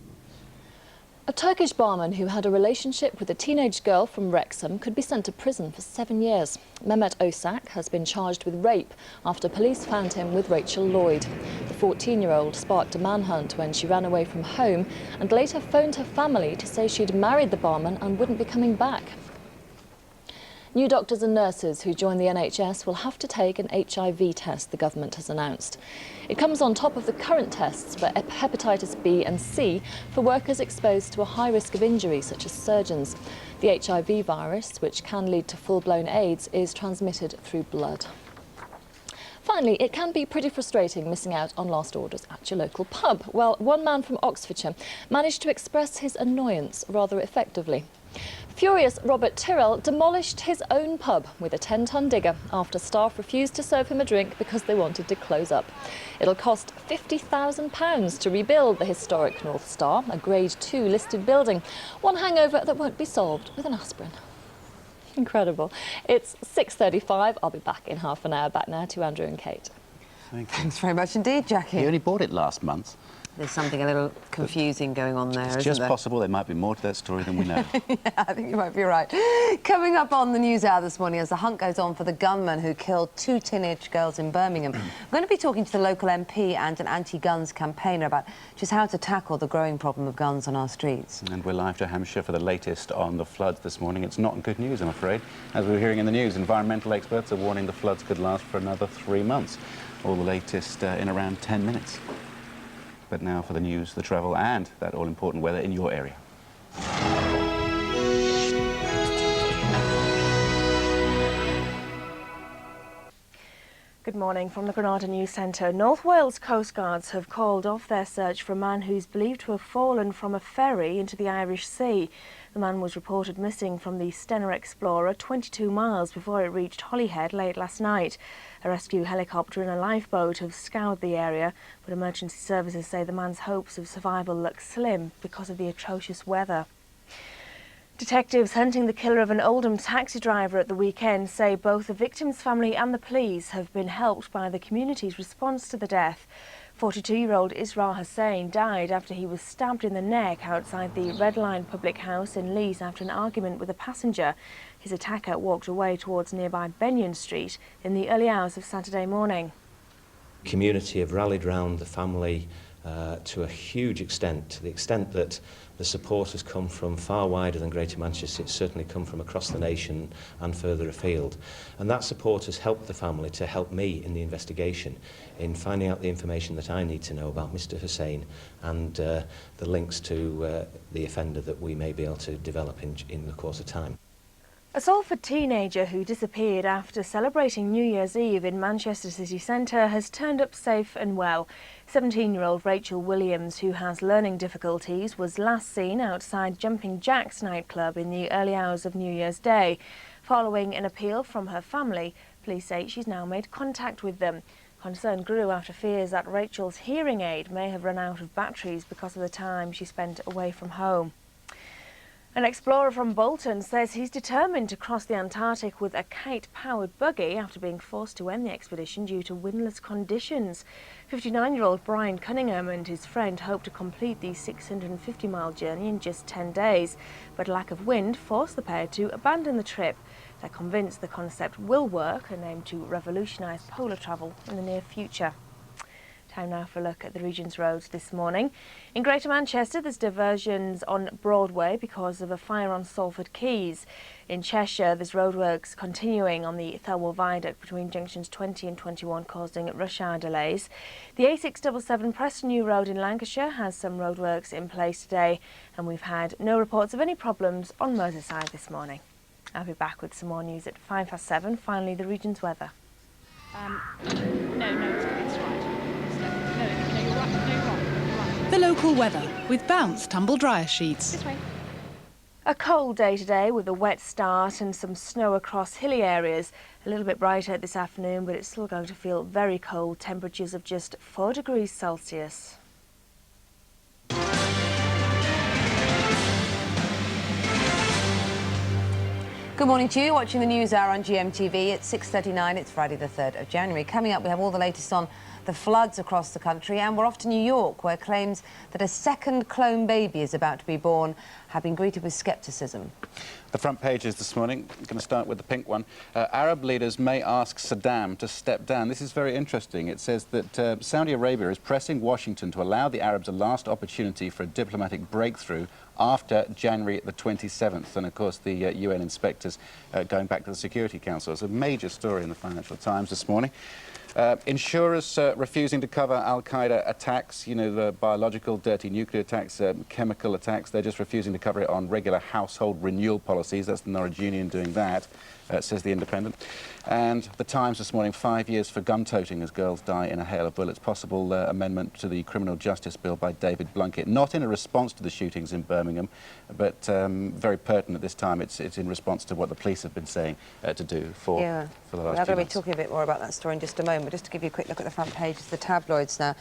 A Turkish barman who had a relationship with a teenage girl from Wrexham could be sent to prison for 7 years. Mehmet Osak has been charged with rape after police found him with Rachel Lloyd. The 14-year-old sparked a manhunt when she ran away from home and later phoned her family to say she'd married the barman and wouldn't be coming back. New doctors and nurses who join the NHS will have to take an HIV test, the government has announced. It comes on top of the current tests for hepatitis B and C for workers exposed to a high risk of injury, such as surgeons. The HIV virus, which can lead to full-blown AIDS, is transmitted through blood. Finally, it can be pretty frustrating missing out on last orders at your local pub. Well, one man from Oxfordshire managed to express his annoyance rather effectively. Furious Robert Tyrrell demolished his own pub with a 10-ton digger after staff refused to serve him a drink because they wanted to close up. It'll cost £50,000 to rebuild the historic North Star, a Grade 2 listed building, one hangover that won't be solved with an aspirin. Incredible. It's 6:35. I'll be back in half an hour. Back now to Andrew and Kate. Thank you. Thanks very much indeed, Jackie. He only bought it last month. There's something a little confusing going on there, It's isn't just there? possible there might be more to that story than we know. Yeah, I think you might be right. Coming up on the news hour this morning, as the hunt goes on for the gunman who killed 2 teenage girls in Birmingham, we're going to be talking to the local MP and an anti-guns campaigner about just how to tackle the growing problem of guns on our streets. And we're live to Hampshire for the latest on the floods this morning. It's not good news, I'm afraid. As we were hearing in the news, environmental experts are warning the floods could last for another 3 months. All the latest in around 10 minutes. But now for the news, the travel and that all-important weather in your area. Good morning from the Granada News Centre. North Wales Coast Guards have called off their search for a man who's believed to have fallen from a ferry into the Irish Sea. The man was reported missing from the Stena Explorer 22 miles before it reached Holyhead late last night. A rescue helicopter and a lifeboat have scoured the area, but emergency services say the man's hopes of survival look slim because of the atrocious weather. Detectives hunting the killer of an Oldham taxi driver at the weekend say both the victim's family and the police have been helped by the community's response to the death. 42-year-old Israr Hussain died after he was stabbed in the neck outside the Red Line public house in Leeds after an argument with a passenger. His attacker walked away towards nearby Benyon Street in the early hours of Saturday morning. The community have rallied round the family to a huge extent, to the extent that the support has come from far wider than Greater Manchester. It's certainly come from across the nation and further afield. And that support has helped the family to help me in the investigation, in finding out the information that I need to know about Mr. Hussain and the links to the offender that we may be able to develop in the course of time. A Salford teenager who disappeared after celebrating New Year's Eve in Manchester city centre has turned up safe and well. 17-year-old Rachel Williams, who has learning difficulties, was last seen outside Jumping Jack's nightclub in the early hours of New Year's Day. Following an appeal from her family, police say she's now made contact with them. Concern grew after fears that Rachel's hearing aid may have run out of batteries because of the time she spent away from home. An explorer from Bolton says he's determined to cross the Antarctic with a kite-powered buggy after being forced to end the expedition due to windless conditions. 59-year-old Brian Cunningham and his friend hope to complete the 650-mile journey in just 10 days, but lack of wind forced the pair to abandon the trip. They're convinced the concept will work and aim to revolutionise polar travel in the near future. Time now for a look at the region's roads this morning. In Greater Manchester, there's diversions on Broadway because of a fire on Salford Quays. In Cheshire, there's roadworks continuing on the Thirlwall Viaduct between junctions 20 and 21, causing rush hour delays. The A677 Preston New Road in Lancashire has some roadworks in place today, and we've had no reports of any problems on Merseyside this morning. I'll be back with some more news at 7:05. Finally, the region's weather. It's right. The local weather with Bounce tumble dryer sheets. This way. A cold day today with a wet start and some snow across hilly areas. A little bit brighter this afternoon, but it's still going to feel very cold. Temperatures of just 4 degrees Celsius. Good morning to you, watching the News Hour on GMTV. It's 6:39, it's Friday the 3rd of January. Coming up, we have all the latest on the floods across the country, and we're off to New York, where claims that a second clone baby is about to be born have been greeted with scepticism. The front pages this morning, I'm going to start with the pink one. Arab leaders may ask Saddam to step down. This is very interesting. It says that Saudi Arabia is pressing Washington to allow the Arabs a last opportunity for a diplomatic breakthrough after January the 27th. And, of course, the UN inspectors going back to the Security Council. It's a major story in the Financial Times this morning. Insurers refusing to cover al-Qaeda attacks, you know, the biological, dirty nuclear attacks, chemical attacks. They're just refusing to cover it on regular household renewal policies. That's the Norwich Union doing that, says The Independent. And the Times this morning, 5 years for gun toting as girls die in a hail of bullets. Possible amendment to the Criminal Justice Bill by David Blunkett. Not in a response to the shootings in Birmingham, but very pertinent this time. It's in response to what the police have been saying to do for the last few months. We're going to be talking a bit more about that story in just a moment. but just to give you a quick look at the front pages of the tabloids now.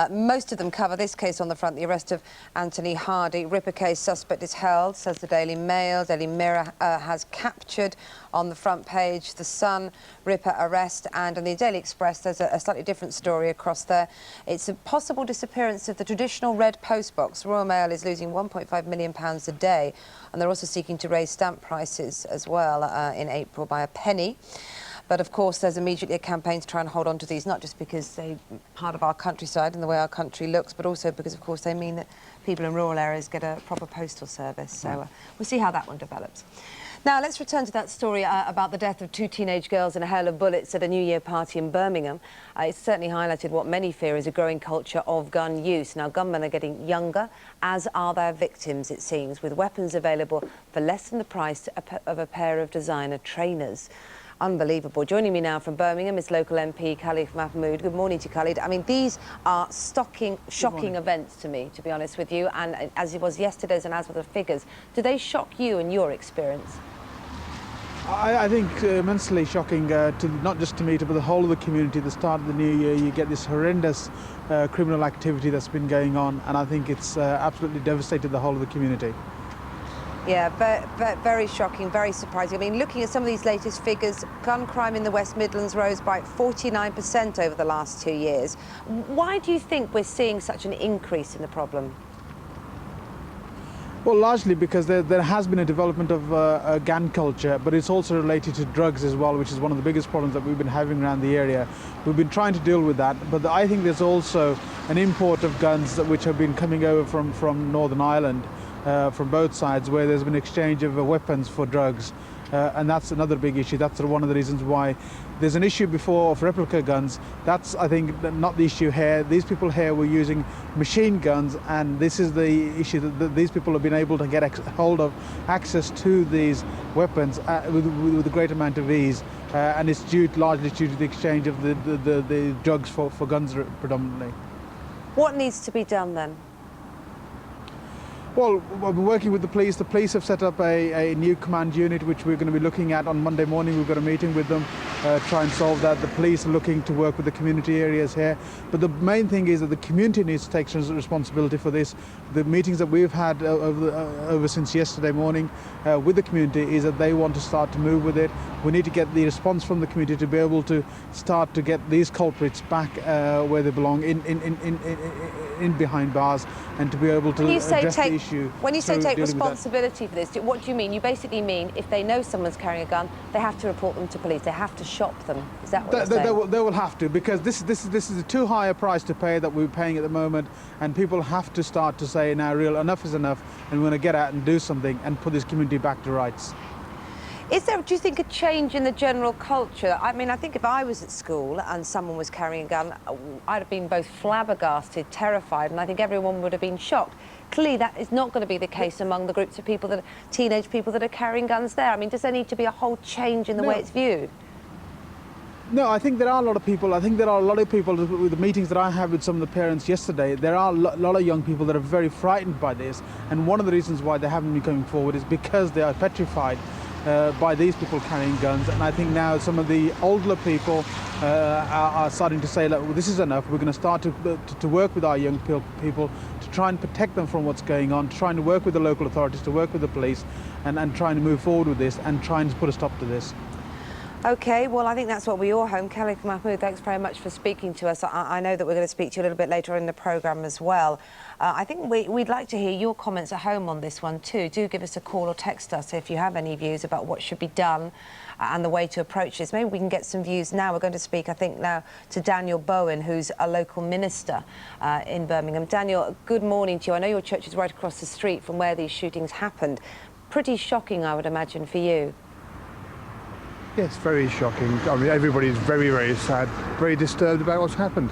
Most of them cover this case on the front, the arrest of Anthony Hardy. Ripper case, suspect is held, says the Daily Mail. Daily Mirror has captured on the front page The Sun, Ripper arrest, and on the Daily Express there's a slightly different story across there. It's a possible disappearance of the traditional red postbox. Royal Mail is losing £1.5 million a day, and they're also seeking to raise stamp prices as well in April by a penny. But of course there's immediately a campaign to try and hold on to these, not just because they're part of our countryside and the way our country looks, but also because of course they mean that people in rural areas get a proper postal service. So we'll see how that one develops. Now, let's return to that story about the death of 2 teenage girls in a hail of bullets at a New Year party in Birmingham. It's certainly highlighted what many fear is a growing culture of gun use. Now, gunmen are getting younger, as are their victims, it seems, with weapons available for less than the price of a pair of designer trainers. Unbelievable. Joining me now from Birmingham is local MP Khalid Mahmood. Good morning to you, Khalid. I mean, these are shocking events to me, to be honest with you, and as it was yesterday's and as were the figures. Do they shock you in your experience? I think immensely shocking, not just to me, but the whole of the community. At the start of the new year, you get this horrendous criminal activity that's been going on, and I think it's absolutely devastated the whole of the community. Yeah, very shocking, very surprising. I mean, looking at some of these latest figures, gun crime in the West Midlands rose by 49% over the last 2 years. Why do you think we're seeing such an increase in the problem? Well, largely because there has been a development of a gun culture, but it's also related to drugs as well, which is one of the biggest problems that we've been having around the area. We've been trying to deal with that, but I think there's also an import of guns which have been coming over from Northern Ireland, from both sides, where there's been exchange of weapons for drugs. And that's another big issue. That's one of the reasons why there's an issue before of replica guns. That's, I think, not the issue here. These people here were using machine guns, and this is the issue, that these people have been able to get hold of access to these weapons with a great amount of ease. And it's largely due to the exchange of the drugs for guns predominantly. What needs to be done then? Well, we've been working with the police. The police have set up a new command unit, which we're going to be looking at on Monday morning. We've got a meeting with them, try and solve that. The police are looking to work with the community areas here. But the main thing is that the community needs to take some responsibility for this. The meetings that we've had over since yesterday morning with the community is that they want to start to move with it. We need to get the response from the community to be able to start to get these culprits back where they belong, in behind bars, and to be able to address the issue. When you say take responsibility for this, what do you mean? You basically mean if they know someone's carrying a gun, they have to report them to police. They have to shop them. Is that what you're saying? They will have to, because this is a too high a price to pay that we're paying at the moment, and people have to start to say, now, enough is enough, and we're going to get out and do something and put this community back to rights. Is there, do you think, a change in the general culture? I mean, I think if I was at school and someone was carrying a gun, I'd have been both flabbergasted, terrified, and I think everyone would have been shocked. Clearly, that is not going to be the case among the groups of people, teenage people that are carrying guns there. I mean, does there need to be a whole change in the way it's viewed? No, I think there are a lot of people. I think there are a lot of people with the meetings that I had with some of the parents yesterday. There are a lot of young people that are very frightened by this, and one of the reasons why they haven't been coming forward is because they are petrified by these people carrying guns. And I think now some of the older people are starting to say, look, well, this is enough. We're going to start to work with our young people to try and protect them from what's going on, to try and work with the local authorities, to work with the police, and trying to move forward with this and trying to put a stop to this. OK, well, I think that's what we all hope. Khalid Mahmood, thanks very much for speaking to us. I know that we're going to speak to you a little bit later in the programme as well. I think we'd like to hear your comments at home on this one too. Do give us a call or text us if you have any views about what should be done and the way to approach this. Maybe we can get some views now. We're going to speak, I think, now to Daniel Bowen, who's a local minister in Birmingham. Daniel, good morning to you. I know your church is right across the street from where these shootings happened. Pretty shocking, I would imagine, for you. Yes, very shocking. I mean, everybody's very, very sad, very disturbed about what's happened.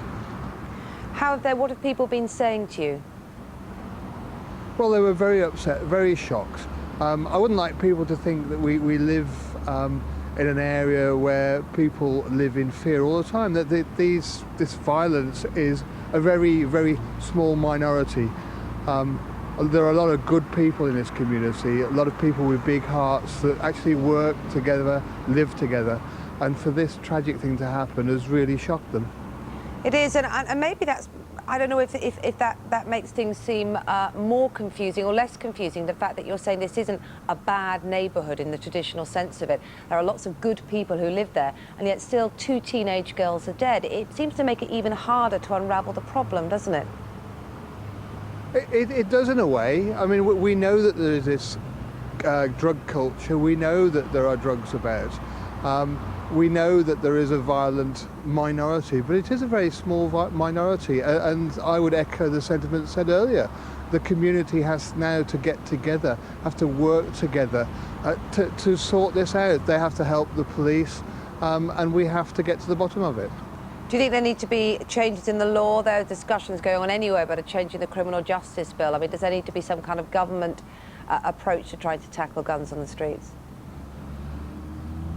What have people been saying to you? Well, they were very upset, very shocked. I wouldn't like people to think that we live in an area where people live in fear all the time, that this violence is a very, very small minority. There are a lot of good people in this community, a lot of people with big hearts that actually work together, live together. and for this tragic thing to happen has really shocked them. It is, and maybe that's, I don't know if that makes things seem more confusing or less confusing, the fact that you're saying this isn't a bad neighbourhood in the traditional sense of it. There are lots of good people who live there, and yet still 2 teenage girls are dead. It seems to make it even harder to unravel the problem, doesn't it? It does in a way. I mean, we know that there is this drug culture. We know that there are drugs about. We know that there is a violent minority, but it is a very small minority. And I would echo the sentiment said earlier. The community has now to get together, have to work together to sort this out. They have to help the police, and we have to get to the bottom of it. Do you think there need to be changes in the law? There are discussions going on anyway about a change in the criminal justice bill. I mean, does there need to be some kind of government approach to trying to tackle guns on the streets?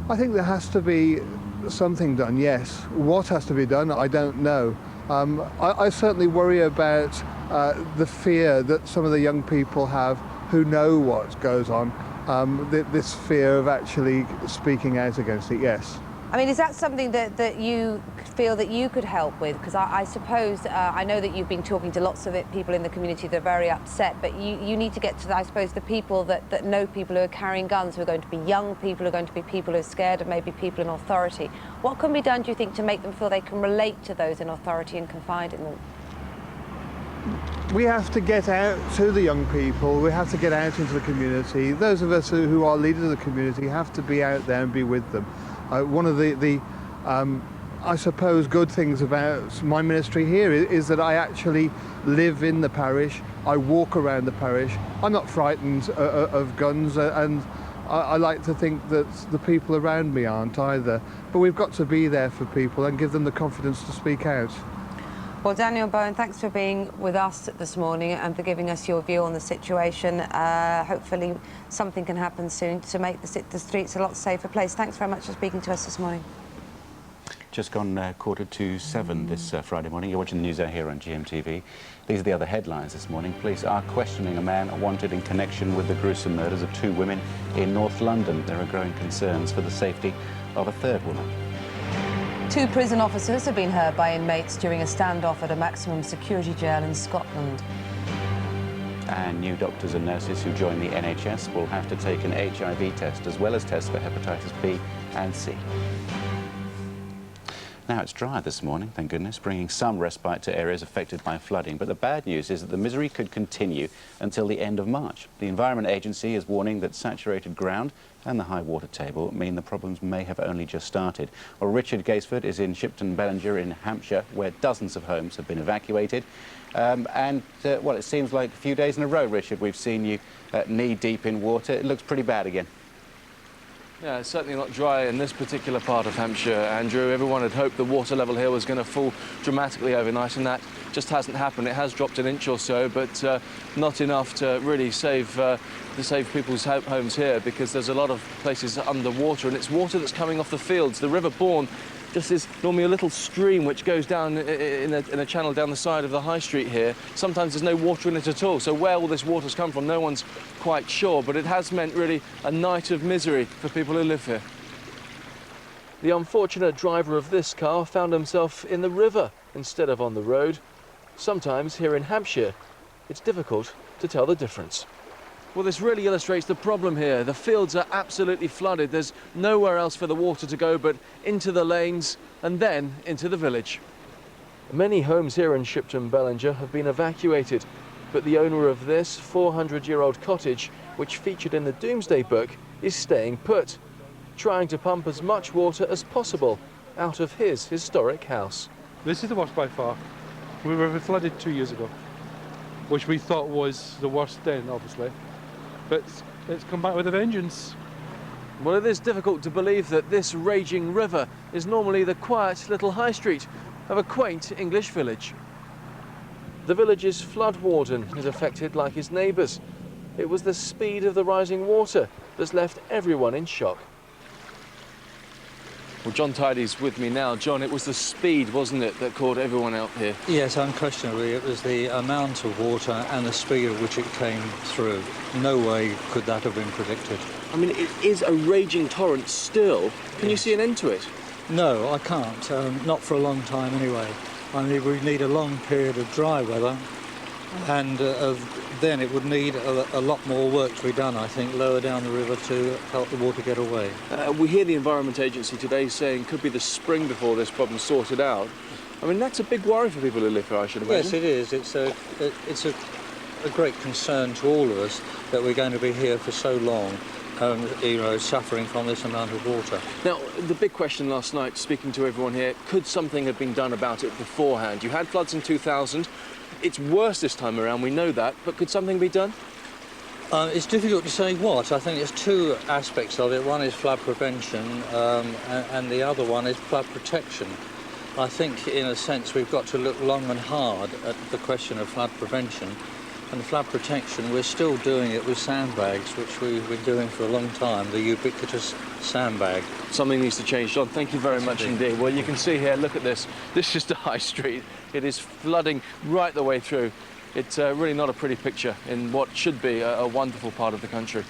I think there has to be something done, yes. What has to be done, I don't know. I certainly worry about the fear that some of the young people have who know what goes on, this fear of actually speaking out against it, yes. I mean, is that something that you feel that you could help with? Because I suppose, I know that you've been talking to lots of people in the community that are very upset, but you need to get to, I suppose, the people that know people who are carrying guns, who are going to be young people, who are going to be people who are scared of maybe people in authority. What can be done, do you think, to make them feel they can relate to those in authority and confide in them? We have to get out to the young people, we have to get out into the community. Those of us who are leaders of the community have to be out there and be with them. One of the I suppose, good things about my ministry here is that I actually live in the parish, I walk around the parish, I'm not frightened of guns, and I like to think that the people around me aren't either. But we've got to be there for people and give them the confidence to speak out. Well, Daniel Bowen, thanks for being with us this morning and for giving us your view on the situation. Hopefully something can happen soon to make the streets a lot safer place. Thanks very much for speaking to us this morning. Just gone 7:15 this Friday morning. You're watching the news out here on GMTV. These are the other headlines this morning. Police are questioning a man wanted in connection with the gruesome murders of 2 women in North London. There are growing concerns for the safety of a 3rd woman. 2 prison officers have been hurt by inmates during a standoff at a maximum security jail in Scotland. And new doctors and nurses who join the NHS will have to take an HIV test as well as tests for hepatitis B and C. Now it's dry this morning, thank goodness, bringing some respite to areas affected by flooding. But the bad news is that the misery could continue until the end of March. The Environment Agency is warning that saturated ground and the high water table mean the problems may have only just started. Well, Richard Gaisford is in Shipton Bellinger in Hampshire, where dozens of homes have been evacuated. Well, it seems like a few days in a row, Richard, we've seen you knee-deep in water. It looks pretty bad again. Yeah, it's certainly not dry in this particular part of Hampshire, Andrew. Everyone had hoped the water level here was going to fall dramatically overnight, and that just hasn't happened. It has dropped an inch or so, but not enough to really save people's homes here, because there's a lot of places underwater, and it's water that's coming off the fields. The River Bourne just is normally a little stream which goes down in a channel down the side of the high street here. Sometimes there's no water in it at all, so where all this water's come from, no one's quite sure, but it has meant really a night of misery for people who live here. The unfortunate driver of this car found himself in the river instead of on the road. Sometimes here in Hampshire, it's difficult to tell the difference. Well, this really illustrates the problem here. The fields are absolutely flooded. There's nowhere else for the water to go but into the lanes and then into the village. Many homes here in Shipton Bellinger have been evacuated, but the owner of this 400-year-old cottage, which featured in the Doomsday Book, is staying put, trying to pump as much water as possible out of his historic house. This is the worst by far. We were flooded 2 years ago, which we thought was the worst then, obviously. But it's come back with a vengeance. Well, it is difficult to believe that this raging river is normally the quiet little high street of a quaint English village. The village's flood warden is affected like his neighbours. It was the speed of the rising water that's left everyone in shock. Well, John Tidy's with me now. John, it was the speed, wasn't it, that caught everyone out here? Yes, unquestionably. It was the amount of water and the speed at which it came through. No way could that have been predicted. I mean, it is a raging torrent still. Can you see an end to it? No, I can't. Not for a long time anyway. I mean, we need a long period of dry weather, and then it would need a lot more work to be done, I think, lower down the river to help the water get away. We hear the Environment Agency today saying could be the spring before this problem's sorted out. I mean, that's a big worry for people who live here, I should imagine. Yes, it is. It's a great concern to all of us that we're going to be here for so long, you know, suffering from this amount of water. Now, the big question last night, speaking to everyone here, could something have been done about it beforehand? You had floods in 2000. It's worse this time around, we know that, but could something be done? It's difficult to say what. I think there's two aspects of it. One is flood prevention, and the other one is flood protection. I think, in a sense, we've got to look long and hard at the question of flood prevention. And flood protection, we're still doing it with sandbags, which we've been doing for a long time, the ubiquitous sandbag. Something needs to change, John. Thank you very much indeed. Well, you can see here, look at this. This is the high street. It is flooding right the way through. It's really not a pretty picture in what should be a wonderful part of the country.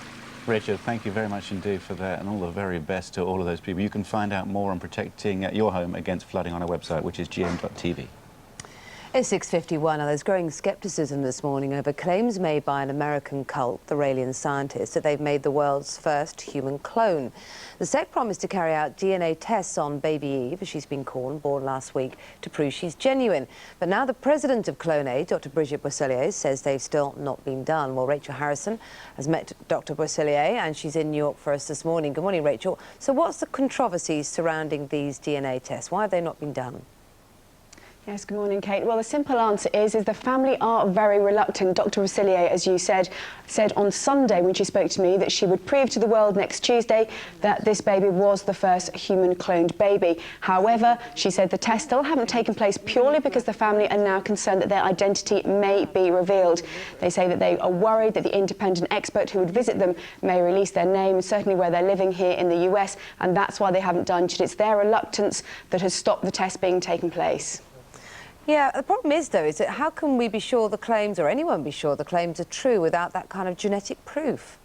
Richard, thank you very much indeed for that, and all the very best to all of those people. You can find out more on protecting your home against flooding on our website, which is GM.TV. It's 6:51. Now, there's growing scepticism this morning over claims made by an American cult, the Raelian scientists, that they've made the world's first human clone. The sect promised to carry out DNA tests on baby Eve, as she's been called, born last week, to prove she's genuine. But now the president of CloneAid, Dr. Brigitte Boisselier, says they've still not been done. Well, Rachel Harrison has met Dr. Boisselier, and she's in New York for us this morning. Good morning, Rachel. So what's the controversies surrounding these DNA tests? Why have they not been done? Yes, good morning, Kate. Well, the simple answer is the family are very reluctant. Dr. Boisselier, as you said on Sunday when she spoke to me that she would prove to the world next Tuesday that this baby was the first human cloned baby. However, she said the tests still haven't taken place purely because the family are now concerned that their identity may be revealed. They say that they are worried that the independent expert who would visit them may release their name, certainly where they're living here in the US, and that's why they haven't done it. It's their reluctance that has stopped the test being taken place. Yeah, the problem is, though, is that how can we be sure the claims, or anyone be sure the claims are true without that kind of genetic proof?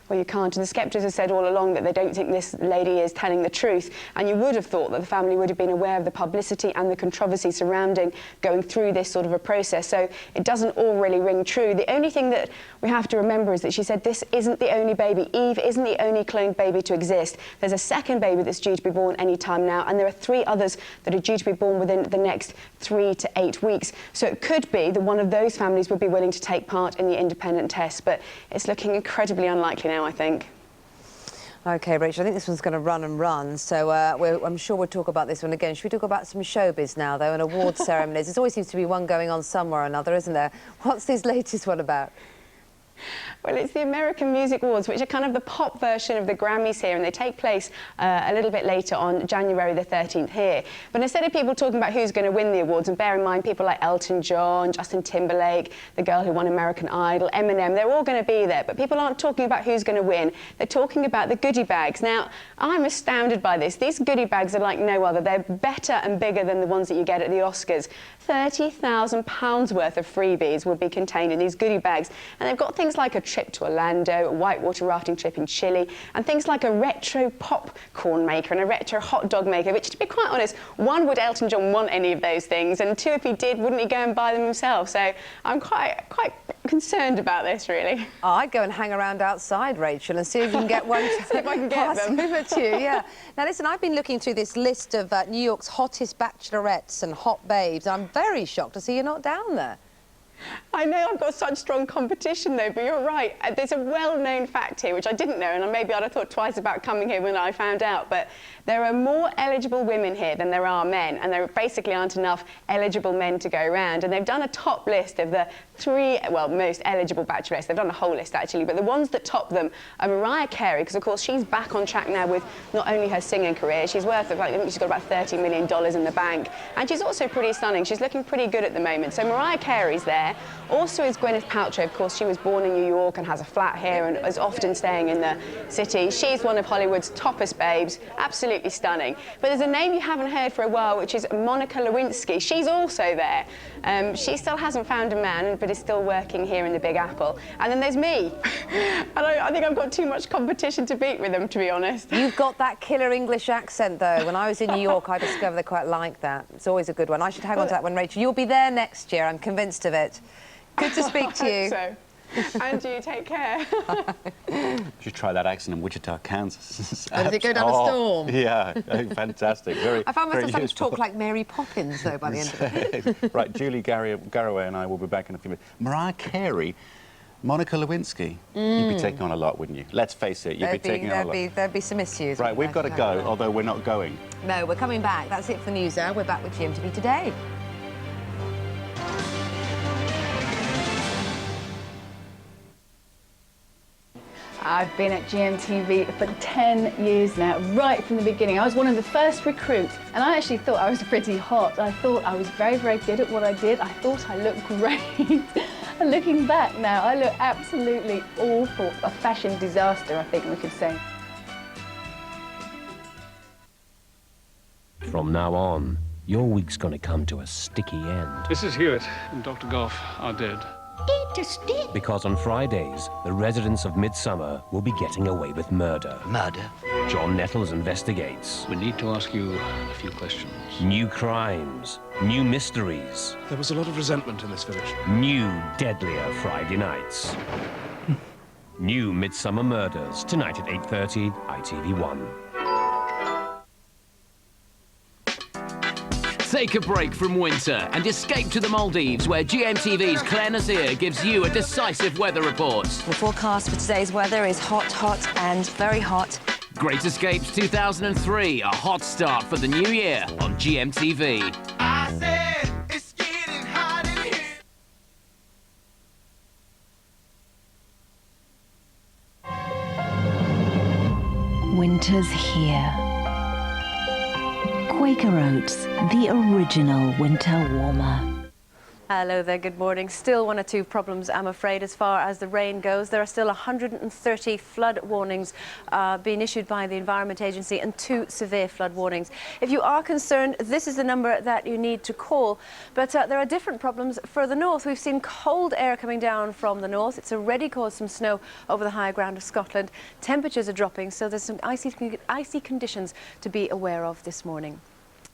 Well, you can't. And the sceptics have said all along that they don't think this lady is telling the truth. And you would have thought that the family would have been aware of the publicity and the controversy surrounding going through this sort of a process. So it doesn't all really ring true. The only thing that we have to remember is that she said this isn't the only baby. Eve isn't the only cloned baby to exist. There's a second baby that's due to be born any time now. And there are 3 others that are due to be born within the next 3 to 8 weeks. So it could be that one of those families would be willing to take part in the independent test. But it's looking incredibly unlikely now, I think. OK, Rachel, I think this one's going to run and run, so I'm sure we'll talk about this one again. Should we talk about some showbiz now, though, and award ceremonies? There always seems to be one going on somewhere or another, isn't there? What's this latest one about? Well, it's the American Music Awards, which are kind of the pop version of the Grammys here, and they take place a little bit later on January the 13th here. But instead of people talking about who's going to win the awards, and bear in mind people like Elton John, Justin Timberlake, the girl who won American Idol, Eminem, they're all going to be there. But people aren't talking about who's going to win. They're talking about the goodie bags. Now, I'm astounded by this. These goodie bags are like no other. They're better and bigger than the ones that you get at the Oscars. £30,000 worth of freebies will be contained in these goodie bags. And they've got things like a trip to Orlando, a whitewater rafting trip in Chile, and things like a retro popcorn maker and a retro hot dog maker, which, to be quite honest, 1, would Elton John want any of those things? And 2, if he did, wouldn't he go and buy them himself? So I'm quite concerned about this, really. Oh, I'd go and hang around outside, Rachel, and see if you can get one to see if I can get them. over to you, yeah. Now, listen, I've been looking through this list of New York's hottest bachelorettes and hot babes. I'm very shocked to see you're not down there. I know I've got such strong competition, though, but you're right. There's a well-known fact here, which I didn't know, and maybe I'd have thought twice about coming here when I found out, but there are more eligible women here than there are men, and there basically aren't enough eligible men to go around. And they've done a top list of the 3, well, most eligible bachelorettes. They've done a whole list, actually, but the ones that top them are Mariah Carey, because, of course, she's back on track now with not only her singing career, she's worth, I think she's got about $30 million in the bank, and she's also pretty stunning. She's looking pretty good at the moment. So Mariah Carey's there. there. Also is Gwyneth Paltrow. Of course, she was born in New York and has a flat here and is often staying in the city. She's one of Hollywood's toppest babes, absolutely stunning. But there's a name you haven't heard for a while, which is Monica Lewinsky. She's also there. She still hasn't found a man, but is still working here in the Big Apple. And then there's me. And I think I've got too much competition to beat with them, to be honest. You've got that killer English accent, though. When I was in New York, I discovered they quite like that. It's always a good one. I should hang on to that one, Rachel. You'll be there next year, I'm convinced of it. Good to speak to you. I hope so. And you, take care. You should try that accent in Wichita, Kansas. Oh, did it go down a storm? Yeah, fantastic. I found myself starting to talk like Mary Poppins, though, by the end of it. Right, Julie Garraway and I will be back in a few minutes. Mariah Carey, Monica Lewinsky. You'd be taking on a lot, wouldn't you? Let's face it, you'd be taking on a lot. There'd be some issues. Right, we've got to go, although we're not going. No, we're coming back. That's it for News Hour. We're back with GMTV Today. I've been at GMTV for 10 years now, right from the beginning. I was one of the first recruits, and I actually thought I was pretty hot. I thought I was very, very good at what I did. I thought I looked great. And looking back now, I look absolutely awful. A fashion disaster, I think we could say. From now on, your week's going to come to a sticky end. Mrs. Hewitt and Dr. Goff are dead. Because on Fridays, the residents of Midsummer will be getting away with murder. Murder? John Nettles investigates. We need to ask you a few questions. New crimes, new mysteries. There was a lot of resentment in this village. New, deadlier Friday nights. New Midsummer Murders, tonight at 8:30, ITV1. Take a break from winter and escape to the Maldives, where GMTV's Claire Nazir gives you a decisive weather report. The forecast for today's weather is hot, hot and very hot. Great Escapes 2003, a hot start for the new year on GMTV. I said it's getting hot in here. Winter's here. Quaker Oats, the original winter warmer. Hello there, good morning. Still one or two problems, I'm afraid, as far as the rain goes. There are still 130 flood warnings being issued by the Environment Agency and 2 severe flood warnings. If you are concerned, this is the number that you need to call. But there are different problems further north. We've seen cold air coming down from the north. It's already caused some snow over the higher ground of Scotland. Temperatures are dropping, so there's some icy conditions to be aware of this morning.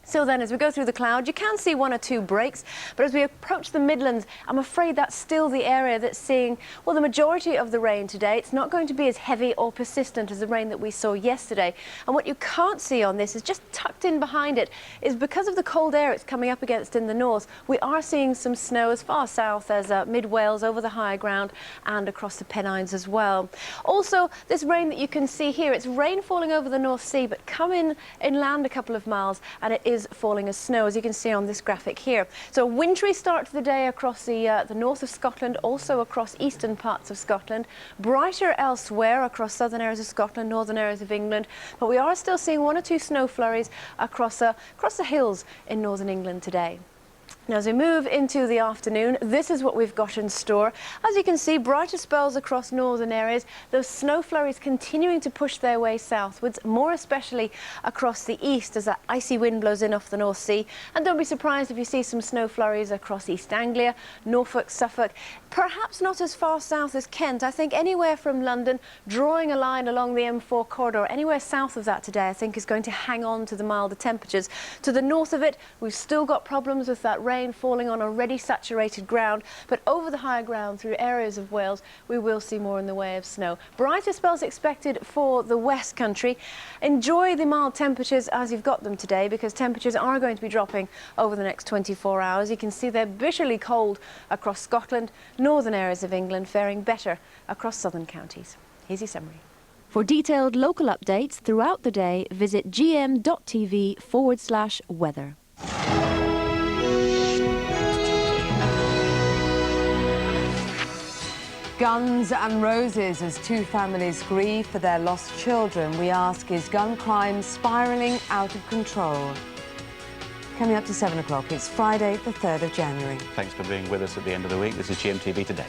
So then, as we go through the cloud, you can see 1 or 2 breaks, but as we approach the Midlands, I'm afraid that's still the area that's seeing, well, the majority of the rain today. It's not going to be as heavy or persistent as the rain that we saw yesterday. And what you can't see on this is just tucked in behind it is because of the cold air it's coming up against in the north, we are seeing some snow as far south as mid-Wales, over the higher ground and across the Pennines as well. Also, this rain that you can see here, it's rain falling over the North Sea, but come inland a couple of miles, and it is falling as snow, as you can see on this graphic here. So a wintry start to the day across the north of Scotland, also across eastern parts of Scotland. Brighter elsewhere across southern areas of Scotland, northern areas of England. But we are still seeing 1 or 2 snow flurries across the hills in northern England today. Now, as we move into the afternoon, this is what we've got in store. As you can see, brighter spells across northern areas. Those snow flurries continuing to push their way southwards, more especially across the east as that icy wind blows in off the North Sea. And don't be surprised if you see some snow flurries across East Anglia, Norfolk, Suffolk. Perhaps not as far south as Kent. I think anywhere from London, drawing a line along the M4 corridor, anywhere south of that today, I think is going to hang on to the milder temperatures. To the north of it, we've still got problems with that rain falling on already saturated ground, but over the higher ground through areas of Wales, we will see more in the way of snow. Brighter spells expected for the West Country. Enjoy the mild temperatures as you've got them today, because temperatures are going to be dropping over the next 24 hours. You can see they're bitterly cold across Scotland, northern areas of England, faring better across southern counties. Here's your summary. For detailed local updates throughout the day, visit gm.tv/weather. Guns and roses as 2 families grieve for their lost children. We ask, is gun crime spiralling out of control? Coming up to 7 o'clock, it's Friday, the 3rd of January. Thanks for being with us at the end of the week. This is GMTV Today.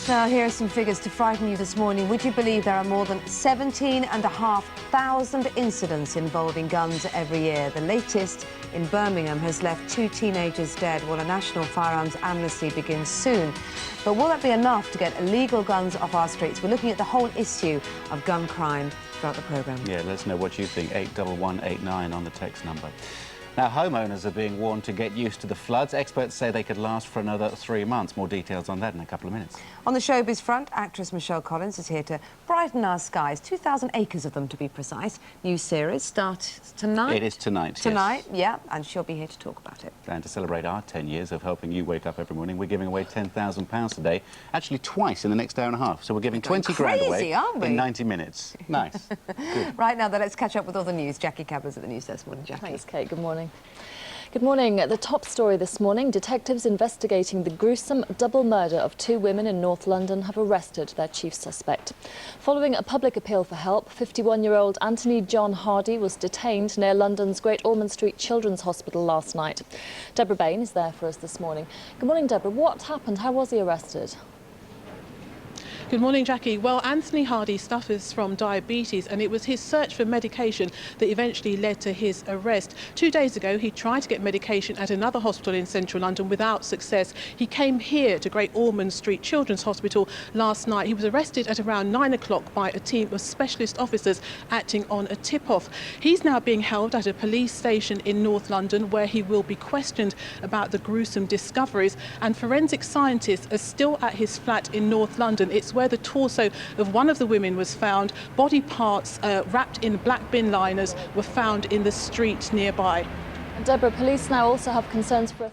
Now, here are some figures to frighten you this morning. Would you believe there are more than 17,500 incidents involving guns every year? The latest in Birmingham has left 2 teenagers dead, while a national firearms amnesty begins soon. But will that be enough to get illegal guns off our streets? We're looking at the whole issue of gun crime throughout the programme. Yeah, let us know what you think. 81189 on the text number. Now, homeowners are being warned to get used to the floods. Experts say they could last for another 3 months. More details on that in a couple of minutes. On the showbiz front, actress Michelle Collins is here to brighten our skies. 2,000 acres of them, to be precise. New series starts tonight. It is tonight, Tonight, yeah, and she'll be here to talk about it. And to celebrate our 10 years of helping you wake up every morning, we're giving away £10,000 today, actually twice in the next hour and a half. So we're giving 20 grand away in 90 minutes. Nice. Good. Right now, then, let's catch up with all the news. Jackie Cabbers at the news desk. Morning, Jackie. Thanks, Kate. Good morning. Good morning. The top story this morning, detectives investigating the gruesome double murder of 2 women in North London have arrested their chief suspect. Following a public appeal for help, 51-year-old Anthony John Hardy was detained near London's Great Ormond Street Children's Hospital last night. Deborah Bain is there for us this morning. Good morning, Deborah. What happened? How was he arrested? Good morning, Jackie. Well, Anthony Hardy suffers from diabetes, and it was his search for medication that eventually led to his arrest. 2 days ago, he tried to get medication at another hospital in central London without success. He came here to Great Ormond Street Children's Hospital last night. He was arrested at around 9 o'clock by a team of specialist officers acting on a tip-off. He's now being held at a police station in North London, where he will be questioned about the gruesome discoveries. And forensic scientists are still at his flat in North London. It's where the torso of one of the women was found. Body parts wrapped in black bin liners were found in the street nearby. And Deborah, police now also have concerns for